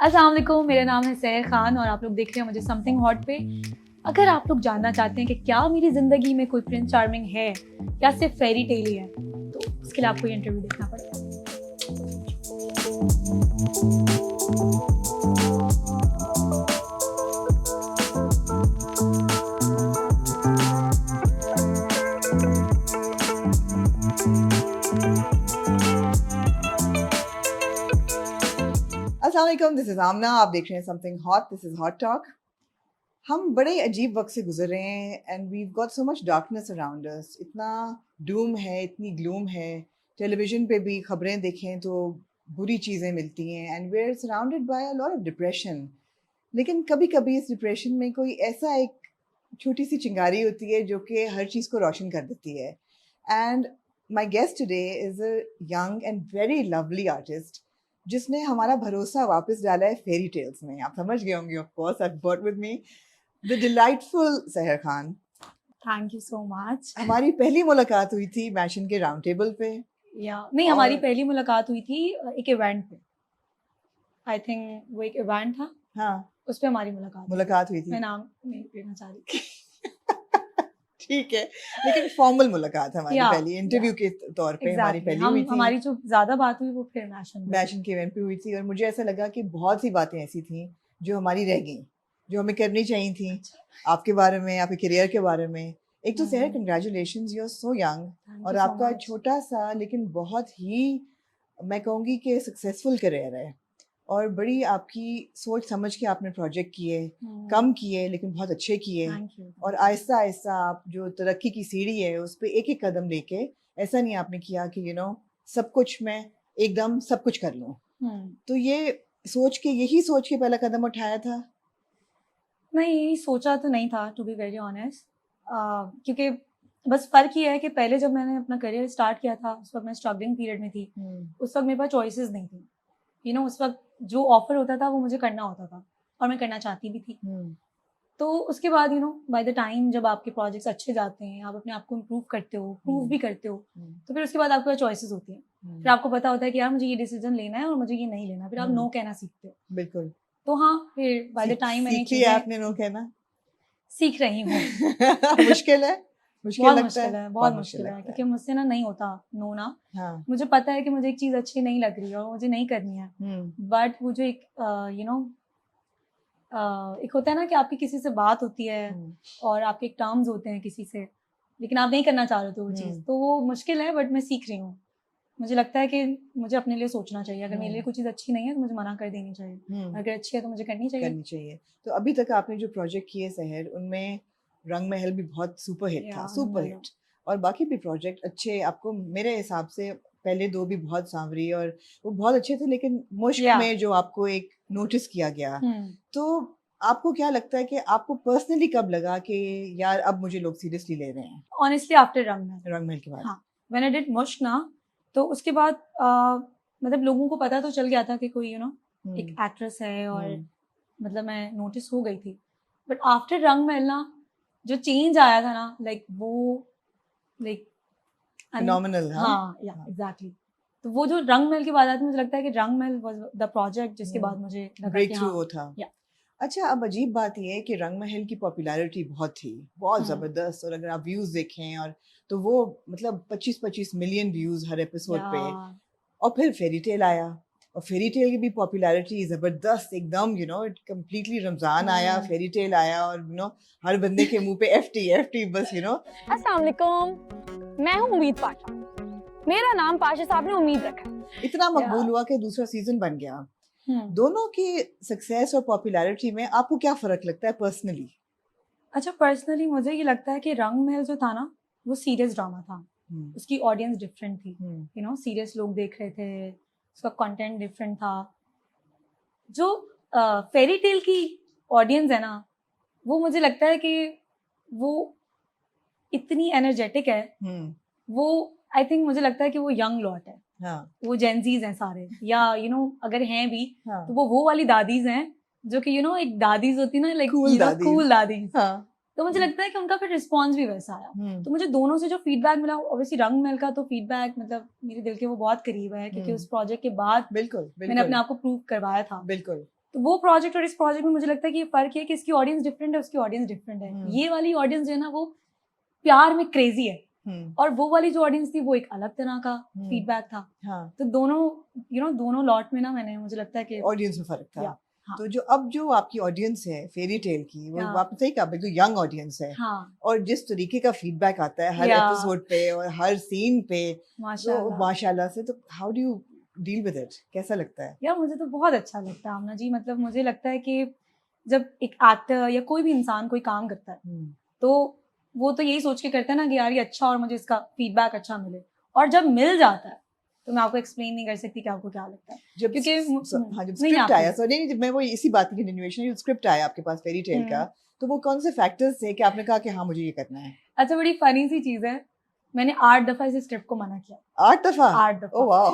अस्सलाम वालेकुम, मेरा नाम है सहर खान और आप लोग देख रहे हैं मुझे समथिंग हॉट पे। अगर आप लोग जानना चाहते हैं कि क्या मेरी ज़िंदगी में कोई प्रिंस चार्मिंग है या सिर्फ फेरी टेल ही है, तो उसके लिए आपको ये इंटरव्यू देखना पड़ेगा। अस्सलाम वालेकुम, दिस इज़ आमना। आप देख रहे हैं something hot, this is hot talk. हम बड़े अजीब वक्त से गुजर रहे हैं and we got so much darkness around us. इतना डूम है, इतनी ग्लूम है। टेलीविज़न पे भी खबरें देखें तो बुरी चीज़ें मिलती हैं and we are surrounded by a lot of depression. लेकिन कभी कभी इस डिप्रेशन में कोई ऐसा एक छोटी सी चिंगारी होती है जो कि हर चीज़ को रोशन कर देती है। And my guest today is a young and very lovely artist जिसने हमारा भरोसा वापस डाला है फेरी टेल्स में। आप समझ गए होंगे, of course I bought with me the delightful Sahar Khan. Thank you so much. हमारी पहली मुलाकात हुई थी मैशन के राउंड टेबल पे। या नहीं, और हमारी पहली मुलाकात हुई थी एक इवेंट पे। आई थिंक वो एक इवेंट था, हाँ, उस पर हमारी मुलाकात मुलाकात हुई मैं थी। नाम नहीं लेना चाह रही थी। ठीक है, लेकिन फॉर्मल मुलाकात हमारी या पहली इंटरव्यू के तौर पे हमारी एग्जैक्टली पहली हुई थी। हमारी जो ज्यादा बात हुई वो फिर मैशन के इवेंट पे हुई थी और मुझे ऐसा लगा कि बहुत सी बातें ऐसी थी जो हमारी रह गई, जो हमें करनी चाहिए थी। आपके बारे में, आपके करियर के बारे में। एक तो Sehar, congratulations, you are so young और आपका छोटा सा लेकिन बहुत ही, मैं कहूँगी कि सक्सेसफुल करियर है और बड़ी आपकी सोच समझ के आपने प्रोजेक्ट किए, कम किए लेकिन बहुत अच्छे किए। और आहिस्ता आहिस्ता आप जो तरक्की की सीढ़ी है उस पर एक एक कदम लेके, ऐसा नहीं आपने किया कि यू नो सब कुछ मैं एकदम सब कुछ कर लूँ। तो ये यही सोच के पहला कदम उठाया था? नहीं, सोचा तो नहीं था टू बी वेरी ऑनेस्ट, क्योंकि बस फ़र्क ये है कि पहले जब मैंने अपना करियर स्टार्ट किया था उस वक्त मैं स्ट्रगलिंग पीरियड में थी। उस वक्त मेरे पास चॉइसेस नहीं थी। यू नो, उस वक्त जो ऑफर होता था वो मुझे करना होता था और मैं करना चाहती भी थी। तो उसके बाद you know by the time जब आपके प्रोजेक्ट्स अच्छे जाते हैं, आप अपने आप को इम्प्रूव करते हो, प्रूव भी करते हो, तो फिर उसके बाद आपके पास चॉइसेस होती हैं। फिर आपको पता होता है कि यार मुझे ये डिसीजन लेना है और मुझे ये नहीं लेना, फिर आप नो कहना सीखते हो। बिल्कुल। तो हाँ, फिर बाय द टाइम मैंने सीख लिया आपने नो कहना? सीख रही हूँ। मुश्किल है? मुश्किल बहुत लगता मुश्किल है, बहुत मुश्किल है, क्योंकि मुझसे ना नहीं होता नो ना। हाँ। मुझे पता है कि मुझे एक चीज़ अच्छी नहीं लग रही है और मुझे नहीं करनी है, बट वो जो एक यू नो एक होता है ना कि आपकी किसी से बात होती है और आपके एक टर्म्स होते हैं किसी से, लेकिन आप नहीं करना चाह रहे थे वो चीज़, तो वो मुश्किल है, बट मैं सीख रही हूँ। मुझे लगता है कि मुझे अपने लिए सोचना चाहिए। अगर मेरे लिए कोई चीज़ अच्छी नहीं है तो मुझे मना कर देनी चाहिए, अगर अच्छी है तो मुझे करनी चाहिए। तो अभी तक आपने जो प्रोजेक्ट किए सहर, उनमें रंग महल भी बहुत सुपर हिट था, सुपर हिट। और बाकी भी प्रोजेक्ट अच्छे, आपको मेरे हिसाब से पहले दो भी बहुत सांवरी और वो बहुत अच्छे थे, लेकिन मुश्क में जो आपको एक नोटिस किया गया, तो आपको क्या लगता है कि आपको पर्सनली कब लगा कि यार अब मुझे लोग सीरियसली ले रहे हैं? ऑनेस्टली आफ्टर रंग महल के बाद। हाँ, व्हेन आई डिड मुश्क ना, तो उसके बाद मतलब लोगों को पता तो चल गया था कि कोई यू नो एक एक्ट्रेस है और मतलब मैं नोटिस हो गई थी। बट आफ्टर रंग महल ना जो चेंज आया था ना, लाइक वो लाइक फिनोमिनल। हाँ, या एग्जैक्टली। तो वो जो रंग महल के बाद आया था, मुझे लगता है कि रंग महल वाज द प्रोजेक्ट जिसके बाद मुझे ब्रेक थ्रू वो था। अच्छा, अब अजीब बात यह है कि रंग महल की पॉपुलैरिटी बहुत थी, बहुत ज़बरदस्त। और अगर आप व्यूज़ देखें और तो वो मतलब 25-25 मिलियन व्यूज़ हर एपिसोड पे। और फिर फेरी टेल आया और फेरी टेल की भी पॉपुलैरिटी ज़बरदस्त एकदम, you know it completely. Ramzan आया, फेरी टेल आया और यू नो हर बंदे के मुंह पे एफटी बस, यू नो। अस्सलाम वालेकुम, मैं हूँ उम्मीद पाशा। मेरा नाम पाशा साहब ने उम्मीद रखा। इतना मकबूल हुआ कि दूसरा सीजन बन गया। दोनों की सक्सेस और पॉपुलैरिटी में आपको क्या फर्क लगता है पर्सनली? अच्छा, पर्सनली मुझे ये लगता है कि रंग महल जो था ना वो सीरियस ड्रामा था। उसकी ऑडियंस डिफरेंट थी, यू नो सीरियस लोग देख रहे थे, उसका कंटेंट डिफरेंट था। जो फेरी टेल की ऑडियंस है ना, वो मुझे लगता है कि वो इतनी एनर्जेटिक है। वो आई थिंक मुझे लगता है कि वो यंग लॉट है। वो जेंजीज हैं सारे, या यू नो अगर हैं भी तो वो वाली दादीज हैं जो कि यू नो एक दादीज होती ना, लाइक कूल दादीज। तो मुझे लगता है कि उनका फिर रिस्पॉन्स भी वैसा आया। तो मुझे दोनों से जो फीडबैक मिला, ऑब्वियसली रंग महल का तो फीडबैक मतलब मेरे दिल के वो बहुत करीब है, क्योंकि उस प्रोजेक्ट के बाद बिल्कुल मैंने अपने आप को प्रूव करवाया था। बिल्कुल। तो वो प्रोजेक्ट और इस प्रोजेक्ट में मुझे लगता है कि ये फर्क है कि इसकी ऑडियंस डिफरेंट है, उसकी ऑडियंस डिफरेंट है। ये वाली ऑडियंस जो है ना वो प्यार में क्रेजी है, और वो वाली जो ऑडियंस थी वो एक अलग तरह का फीडबैक था। तो दोनों दोनों लॉट में ना मैंने, मुझे लगता है कि ऑडियंस में फर्क था। हाँ। तो जो आपकी ऑडियंस है फेरी टेल की, वो आपने सही कहा, बिल्कुल यंग ऑडियंस है। और जिस तरीके का फीडबैक आता है हर एपिसोड पे और हर सीन पे, माशाल्लाह से, तो how do you deal with it? कैसा लगता है? यार मुझे तो बहुत अच्छा लगता है आमना जी। मतलब मुझे लगता है कि जब एक एक्टर या कोई भी इंसान कोई काम करता है तो वो तो यही सोच के करता है ना कि यार ये अच्छा और मुझे इसका फीडबैक अच्छा मिले, और जब मिल जाता है तो मैं आपको एक्सप्लेन नहीं कर सकती कि आपको क्या लगता है। जब स्क्रिप्ट आया, जब मैं वो इसी बात की कंटिन्यूएशन, जब स्क्रिप्ट आया आपके पास फेरी टेल का, तो वो कौन से फैक्टर्स थे कि आपने कहा कि हाँ मुझे ये करना है? अच्छा, बड़ी फनी सी चीज है, मैंने 8 दफा इस स्क्रिप्ट को मना किया। 8 दफा? 8 दफा। Oh wow.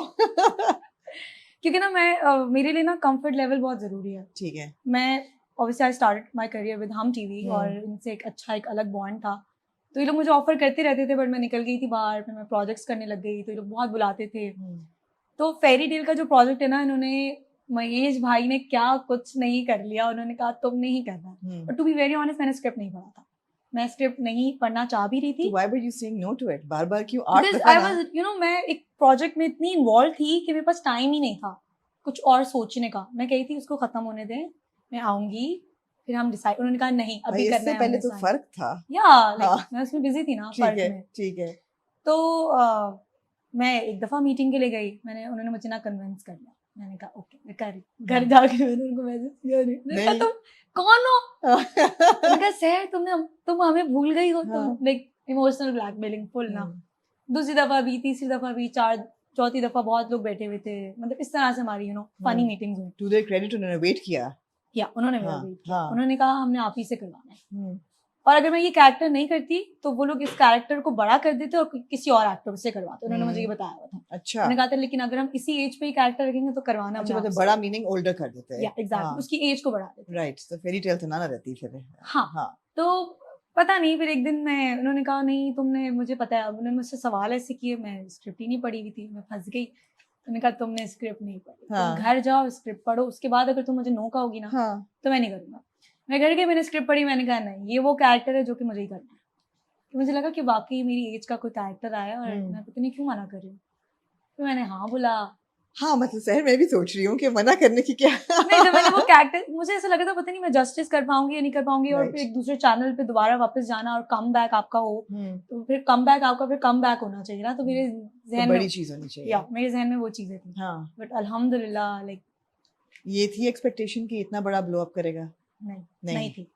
क्योंकि ना मैं मेरे लिए ना कंफर्ट लेवल बहुत जरूरी है। ठीक है। मैं obviously I started my career with हम टीवी, और इनसे एक अलग बॉन्ड था। तो ये लोग मुझे ऑफर करते रहते थे, बट मैं निकल गई थी बाहर, फिर मैं प्रोजेक्ट्स करने लग गई, तो ये लोग बहुत बुलाते थे। तो फेरी टेल का जो प्रोजेक्ट है ना, इन्होंने, महेश भाई ने क्या कुछ नहीं कर लिया, उन्होंने कहा तुम नहीं करना। But to be very honest, मैंने स्क्रिप्ट नहीं पढ़ा था, मैं स्क्रिप्ट नहीं पढ़ना चाह भी रही थी। Why were you saying no to it? बार-बार क्यों 8 दफा? आई वाज मैं एक प्रोजेक्ट में इतनी इन्वॉल्व थी कि मेरे पास टाइम ही नहीं था कुछ और सोचने का। मैं कही थी उसको खत्म होने दें, मैं आऊंगी, फिर हम डिसाइड। उन्होंने कहा नहीं अभी करना है। इससे पहले तो फर्क था। मैं उसमें बिजी थी ना फर्क में। ठीक है। तो मैं एक दफा मीटिंग के लिए गई, उन्होंने मुझे ना कन्विंस कर लिया। मैंने कहा ओके मैं कर रही। घर जाके मैंने उनको मैसेज किया, मैंने कहा तुम कौन हो? मैंने कहा सर तुम हमें भूल गई हो। तुम लाइक इमोशनल ब्लैकमेलिंग फुल ना। दूसरी दफा भी, तीसरी दफा भी, चौथी दफा बहुत लोग बैठे हुए थे, मतलब इस तरह से हमारी फनी मीटिंग्स हुई। टू देयर क्रेडिट उन्होंने वेट किया। उन्होंने मेरा वेट किया। उन्होंने कहा हमने आप ही से करवाना है, और अगर मैं ये कैरेक्टर नहीं करती तो वो लोग इस कैरेक्टर को बड़ा कर देते और किसी और एक्टर से करवाते। उन्होंने मुझे ये बताया हुआ था। अच्छा। उन्होंने कहा था लेकिन अगर हम इसी एज पे ही कैरेक्टर रखेंगे तो करवाना। अच्छा, मतलब बड़ा मीनिंग ओल्डर कर देते हैं। एग्जैक्टली, उसकी एज को बढ़ा देते। राइट, तो फेरी टेल तो ना रहती फिर। हाँ, तो पता नहीं, फिर एक दिन उन्होंने कहा नहीं तुमने, मुझे पता है, उन्होंने मुझसे सवाल ऐसे किए, मैं स्क्रिप्ट ही नहीं पढ़ी हुई थी, मैं फंस गई। उन्होंने कहा तुमने स्क्रिप्ट नहीं पढ़ी, तुम घर जाओ स्क्रिप्ट पढ़ो, उसके बाद अगर तुम मुझे नो कहोगी ना तो मैं नहीं करूँगा। मैं घर गई, मैंने स्क्रिप्ट पढ़ी, मैंने कहा नहीं ये वो कैरेक्टर है जो कि मुझे ही करना है। तो मुझे लगा कि वाकई मेरी एज का कोई कैरेक्टर आया और मैं पता नहीं क्यों मना कर रही हूँ। तो मैंने हाँ बोला। हाँ, मतलब सहर मैं भी सोच रही हूँ कि मना करने की क्या। नहीं, जब मैंने वो कैरेक्टर, मुझे ऐसा लगा था पता नहीं मैं जस्टिस कर पाऊंगी या नहीं कर पाऊंगी, और फिर एक दूसरे चैनल पे दोबारा वापस जाना और कम बैक आपका हो, तो फिर कम बैक आपका फिर कम बैक होना चाहिए ना। तो मेरे जहन में बड़ी चीज होनी चाहिए। मेरे जहन में वो चीजें थी। बट अल्हम्दुलिल्लाह लाइक ये थी एक्सपेक्टेशन कि इतना बड़ा ब्लो अप करेगा? नहीं थी।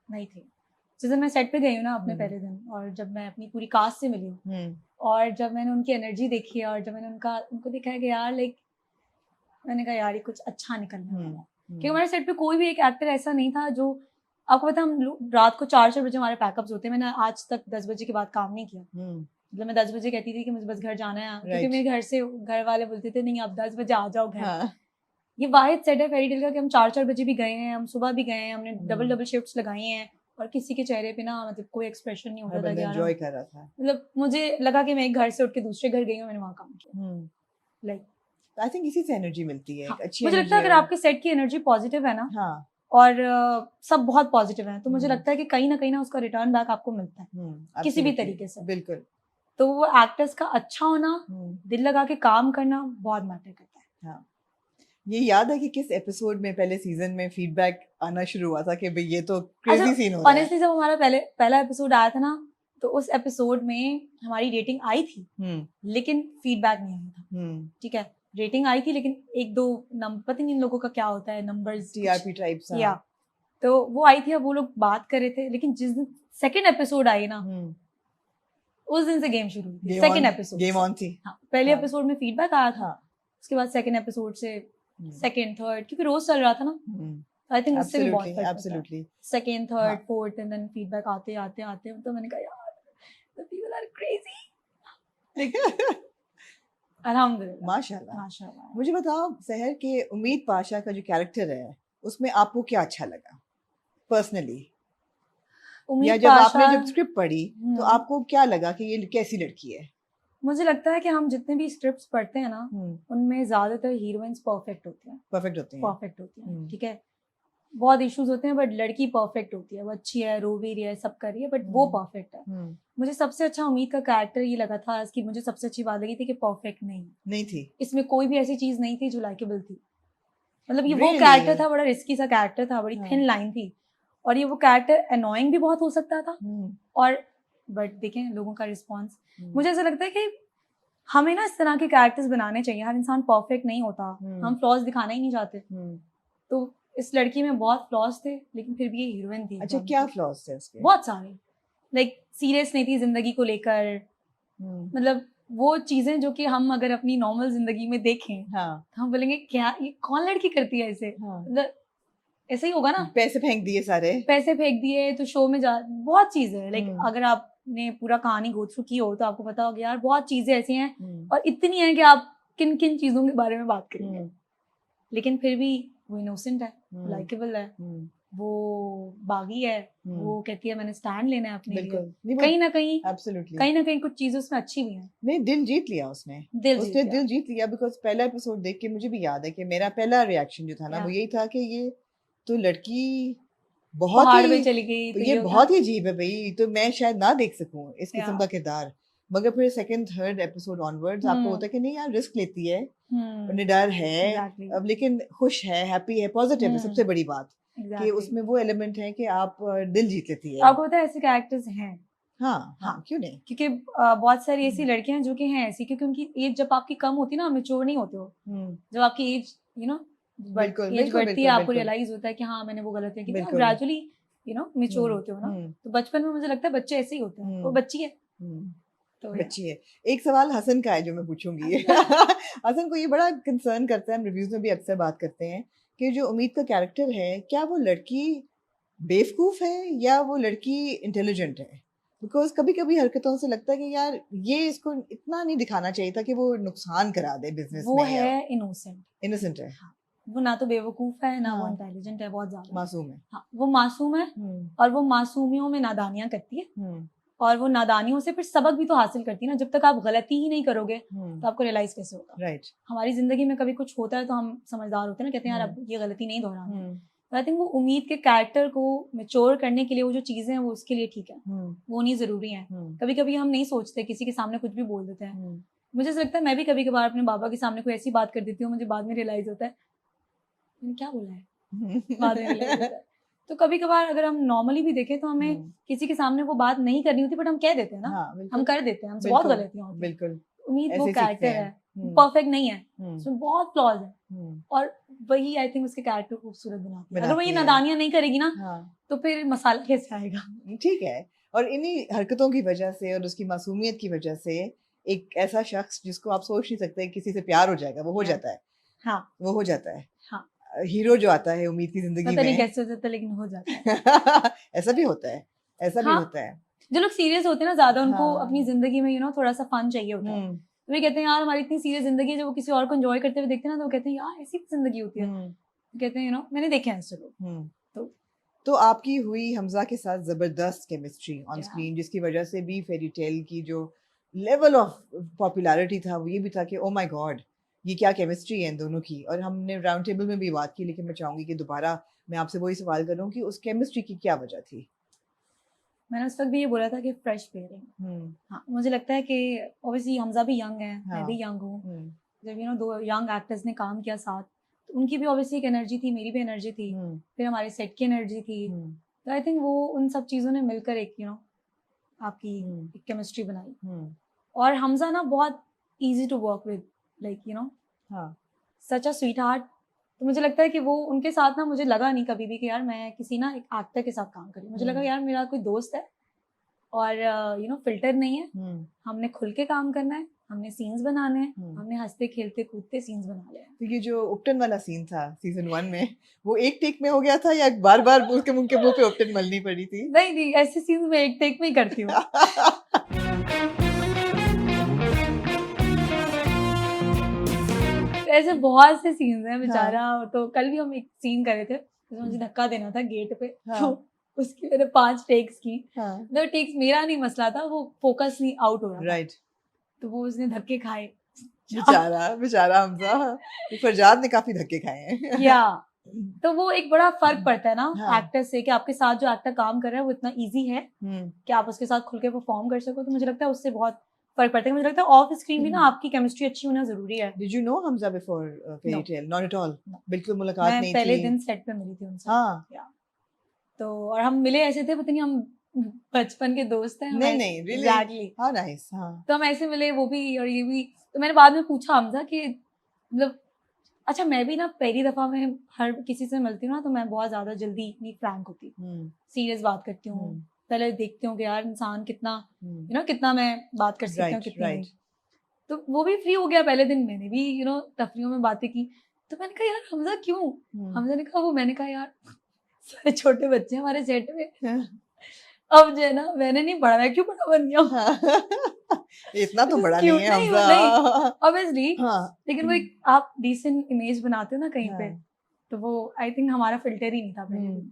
जिस दिन मैं सेट पे गई हूँ ना अपने पहले दिन, और जब मैं अपनी पूरी कास्ट से मिली हूँ, और जब मैंने उनकी एनर्जी देखी है, और जब मैंने उनको देखा है कि यार लाइक, मैंने कहा यार ये कुछ अच्छा निकलने वाला है। क्योंकि हमारे सेट पे कोई भी एक एक्टर ऐसा नहीं था जो, आपको पता हम रात को 4 बजे हमारे पैकअप्स होते हैं। मैंने आज तक 10 बजे के बाद काम नहीं किया। मतलब मैं 10 बजे कहती थी कि मुझे बस घर जाना है, क्योंकि मेरे घर से घर वाले बोलते थे नहीं आप 10 बजे आ जाओ घर। ये वाहिद सेट है फेरी टेल का कि हम 4 बजे भी गए हैं, हम सुबह भी गए हैं, हमने डबल शिफ्ट्स लगाई हैं, और किसी के चेहरे पे ना मतलब कोई एक्सप्रेशन नहीं होता था कि एंजॉय कर रहा था। मतलब मुझे लगा कि मैं एक घर से उठ के दूसरे घर गई हूँ, मैंने वहाँ काम किया। लाइक आई थिंक इसी से एनर्जी मिलती है। अच्छी मुझे लगता है अगर आपके सेट की एनर्जी पॉजिटिव है ना, और सब बहुत पॉजिटिव है, तो मुझे लगता है कि कहीं ना उसका रिटर्न बैक आपको मिलता है किसी भी तरीके से। बिल्कुल। तो वो एक्टर्स का अच्छा होना, दिल लगा के काम करना बहुत मैटर करता है। हाँ, ये याद है कि किस एपिसोड में पहले सीजन में फीडबैक आना शुरू हुआ था कि भाई ये तो क्रेजी सीन हो रहा है? ऑनेस्टली जब हमारा पहला एपिसोड आया था ना, तो उस एपिसोड में हमारी रेटिंग आई थी, लेकिन फीडबैक नहीं आया था। ठीक है, रेटिंग आई थी लेकिन एक दो नंबर, पता नहीं इन लोगों का क्या होता है, नंबर्स, टीआरपी टाइप्स। या तो वो आई थी, अब वो लोग बात कर रहे थे। लेकिन जिस दिन सेकंड एपिसोड आई ना, उस दिन से गेम शुरू हुई थी। सेकंड एपिसोड गेम ऑन थी। हाँ, पहले एपिसोड में फीडबैक आया था, उसके बाद सेकंड एपिसोड से सेकंड थर्ड, क्योंकि रोज चल रहा था ना, आई थिंक उससे भी बहुत फर्क पड़ा। Second third fourth and then feedback आते तो मैंने कहा यार the people are crazy। अल्हम्दुलिल्लाह, माशाल्लाह। मुझे बताओ सहर के उम्मीद पाशा का जो कैरेक्टर है उसमें आपको क्या अच्छा लगा पर्सनली, या जब आपने स्क्रिप्ट पढ़ी तो आपको क्या लगा कि ये कैसी लड़की है? मुझे लगता है कि हम जितने भी स्क्रिप्ट्स पढ़ते हैं ना, उनमें ज्यादातर हीरोइंस परफेक्ट होती हैं। ठीक है, बहुत इश्यूज होते हैं, बट लड़की परफेक्ट होती है, वो अच्छी है, रो भी रही है, सब कर रही है, बट वो परफेक्ट है। मुझे सबसे अच्छा उम्मीद का कैरेक्टर ये लगा था, इसकी मुझे सबसे अच्छी बात लगी थी कि परफेक्ट नहीं थी, इसमें कोई भी ऐसी चीज नहीं थी जो लाइकेबल थी। मतलब ये वो Really? कैरेक्टर था, बड़ा रिस्की सा कैरेक्टर था, बड़ी हाँ। थिन लाइन थी, और ये वो कैरेक्टर अनोइंग भी बहुत हो सकता था, और बट देखें लोगों का रिस्पॉन्स। मुझे ऐसा लगता है कि हमें ना इस तरह के कैरेक्टर्स बनाने चाहिए। हर इंसान परफेक्ट नहीं होता, हम फ्लॉज दिखाना ही नहीं चाहते। तो इस लड़की में बहुत फ्लॉज थे, लेकिन फिर भी ये हीरोइन थी। अच्छा, क्या फ्लॉज थे उसके? बहुत सारे, लाइक सीरियस नहीं थी जिंदगी को लेकर, मतलब वो चीजें जो कि हम अगर अपनी नॉर्मल जिंदगी में देखें, हाँ, तो हम बोलेंगे क्या ये कौन लड़की करती है ऐसे, हाँ। मतलब ऐसे ही होगा ना, पैसे फेंक दिए सारे, पैसे फेंक दिए तो शो में जा, बहुत चीजें हैं। लाइक अगर आपने पूरा कहानी गो थ्रू की हो तो आपको पता होगा यार बहुत चीजें ऐसी हैं, और इतनी हैं कि आप किन किन चीजों के बारे में बात करेंगे। लेकिन फिर भी वो इनोसेंट है, लाइकेबल है, वो बागी है, वो कहती है मैंने स्टैंड लेना है अपने लिए। कहीं ना कहीं कुछ चीजें उसमें अच्छी भी हैं। नहीं, दिल जीत लिया उसने, दिल जीत लिया। बिकॉज पहला एपिसोड देख के मुझे भी याद है कि मेरा पहला रिएक्शन जो था ना वो यही था कि ये तो लड़की बहुत ही चली गई, तो ये बहुत ही अजीब है भाई, तो मैं शायद ना देख सकूं इस किस्म का किरदार। मगर फिर सेकंड थर्ड एपिसोड ऑनवर्ड्स आपको होता है कि नहीं यार रिस्क लेती है, निडर है, अब लेकिन खुश है, हैप्पी है, पॉजिटिव है। सबसे बड़ी बात कि उसमें वो एलिमेंट है कि आप दिल जीत लेती है। आपको पता है ऐसे कैरेक्टर्स हैं। हाँ, क्यों नहीं, क्योंकि बहुत सारी ऐसी लड़कियां जो कि हैं ऐसी, क्योंकि उनकी एज जब आपकी कम होती है ना, मैच्योर नहीं होते हो, जब आपकी एज एज बढ़ती है आपको रियलाइज होता है कि हाँ मैंने वो गलत किया, ग्रेजुअली मैच्योर होते हो ना। तो बचपन में मुझे लगता है बच्चे ऐसे ही होते हैं, वो बच्ची है तो बच्ची है। एक सवाल हसन का है जो मैं पूछूंगी। हसन को ये बड़ा कंसर्न करता है, हम रिव्यूज में भी अक्सर बात करते हैं कि जो उम्मीद का कैरेक्टर है, क्या वो लड़की बेवकूफ है या वो लड़की इंटेलिजेंट है? बिकॉज कभी कभी हरकतों से लगता है कि यार ये इसको इतना नहीं दिखाना चाहिए था कि वो नुकसान करा दे बिजनेस में। वो है इनोसेंट है, वो ना तो बेवकूफ है ना वो इंटेलिजेंट है, बहुत ज्यादा मासूम है। हाँ, वो मासूम है, और वो मासूमियों में नादानियां करती है, और वो नादानियों से फिर सबक भी तो हासिल करती है ना। जब तक आप गलती ही नहीं करोगे तो आपको रियलाइज कैसे होगा? राइट। हमारी जिंदगी में कभी कुछ होता है तो हम समझदार होते हैं ना, कहते हैं यार अब ये गलती नहीं दोहराना। तो आई थिंक वो उम्मीद के कैरेक्टर को मैच्योर करने के लिए वो जो चीजें हैं वो उसके लिए ठीक है, वो नहीं जरूरी है। कभी कभी हम नहीं सोचते, किसी के सामने कुछ भी बोल देते हैं। मुझे ऐसा लगता है मैं भी कभी कभार अपने बाबा के सामने कोई ऐसी बात कर देती हूँ, मुझे बाद में रियलाइज होता है मैंने क्या बोला है, बाद में रियलाइज होता है। तो कभी कभार अगर हम नॉर्मली भी देखें तो हमें किसी के सामने वो बात नहीं करनी होती, बट हम कह देते हैं ना। हम कर देते हैं, हमसे बहुत गलतियां होती हैं। बिल्कुल। उम्मीद वो कैरेक्टर है, परफेक्ट नहीं है, उसमें बहुत फ्लॉज है, और वही आई थिंक उसके कैरेक्टर को खूबसूरत बनाती है। अगर वो ये नादानियां नहीं करेगी ना तो फिर मसाला कैसे आएगा? ठीक है। और इन्हीं हरकतों की वजह से और उसकी मासूमियत की वजह से एक ऐसा शख्स जिसको आप सोच नहीं सकते किसी से प्यार हो जाएगा, वो हो जाता है। हाँ, वो हो जाता है। हाँ, हीरो जो आता है उम्मीद की जिंदगी में, पता नहीं कैसे हो जाता है लेकिन हो जाता है। ऐसा भी होता है, ऐसा भी होता है। जो लोग सीरियस होते हैं ना ज्यादा, उनको अपनी जिंदगी में थोड़ा सा फन चाहिए होता है। तो वे कहते हैं यार हमारी इतनी सीरियस जिंदगी है, जब वो किसी और को एंजॉय करते हुए देखते हैं ना तो कहते हैं यार ऐसी जिंदगी होती है। कहते हैं मैंने देखे हैं ऐसे लोग। तो आपकी हुई हमजा के साथ जबरदस्त केमिस्ट्री ऑन स्क्रीन, जिसकी वजह से भी फेरी टेल की जो लेवल ऑफ पॉपुलैरिटी था वो ये भी था कि ओ माय गॉड ये क्या केमिस्ट्री है इन दोनों की। और हमने राउंड टेबल में भी बात की, लेकिन मैं चाहूंगी कि दोबारा मैं आपसे वही सवाल करूं कि उस केमिस्ट्री की क्या वजह थी? मैंने उस वक्त भी ये बोला था कि फ्रेश पेयरिंग। हाँ, मुझे लगता है कि ऑब्वियसली हमजा भी यंग है, मैं भी यंग हूँ। जब दो यंग एक्टर्स ने काम किया साथ, तो उनकी भी ऑब्वियसली एक एनर्जी थी, मेरी भी एनर्जी थी, फिर हमारे सेट की एनर्जी थी। तो आई थिंक वो उन सब चीज़ों ने मिलकर एक आपकी एक केमिस्ट्री बनाई। और हमजा ना बहुत easy to work with, like such a sweetheart. तो मुझे लगता है कि वो उनके साथ ना, मुझे लगा नहीं कभी भी कि यार मैं किसी एक एक्टर के साथ काम करूँ। मुझे लगा यार मेरा कोई दोस्त है और फिल्टर नहीं है, हमने खुल के काम करना है, हमने सीन्स बनाने हैं, हमने हंसते खेलते कूदते सीन्स बना लिया। तो ये जो उपटन वाला सीन था सीजन 1 में, वो एक टेक में हो गया था या बार बार उसके मुंह पे उपटन मलनी पड़ी थी? नहीं, ऐसे सीन्स मैं एक टेक में ही करती हूँ। ऐसे बहुत से सीन्स हैं बेचारा। तो कल भी हम एक सीन कर रहे थे, मुझे धक्का देना था गेट पे। तो उसकी मैंने 5 टेक्स की। तो टेक्स मेरा नहीं मसला था, वो फोकस नहीं आउट हो रहा था। राइट। तो वो उसने धक्के खाए। बेचारा हमजा, फरजाद ने काफी धक्के खाए हैं। या तो वो एक बड़ा फर्क पड़ता है ना हाँ। एक्टर से, कि आपके साथ जो एक्टर काम कर रहा है वो इतना इजी है कि आप उसके साथ खुल के परफॉर्म कर सको। तो मुझे लगता है उससे बहुत फर्क पड़ता है। मुझे लगता है ऑफ स्क्रीन भी ना आपकी केमिस्ट्री अच्छी होना जरूरी है। Did you know Hamza before Fairy No. Tale? Not at all. No. बिल्कुल मुलाकात मैं नहीं पहले थी। दिन सेट पे मिली थी उनसे। हाँ। तो और हम मिले ऐसे थे, पता नहीं हम बचपन के दोस्त हैं। नहीं really? एग्जैक्टली। How nice. हाँ। तो हम ऐसे मिले, वो भी और ये भी। तो मैंने बाद में पूछा हमजा कि मतलब अच्छा मैं भी ना पहली दफा मैं हर किसी से मिलती हूँ ना तो मैं बहुत ज्यादा जल्दी इतनी फ्रैंक होती हूँ, सीरियस बात करती हूँ, पहले देखती हूँ कि यार इंसान कितना कितना मैं बात कर सकती हूँ कितनी नहीं। तो वो भी फ्री हो गया पहले दिन, मैंने भी तफरीहों में बातें की। तो मैंने कहा यार हमजा क्यों? हमजा ने कहा वो, मैंने कहा यार सारे छोटे बच्चे हमारे सेट में, अब जो है ना मैंने नहीं पढ़ा, मैं क्यों बड़ा बन गया? इतना तो बड़ा नहीं है हमजा। नहीं ऑब्वियसली। हाँ। लेकिन वो एक आप डिसेंट इमेज बनाते हो ना कहीं पे, तो वो आई थिंक हमारा फिल्टर ही नहीं था पहले दिन,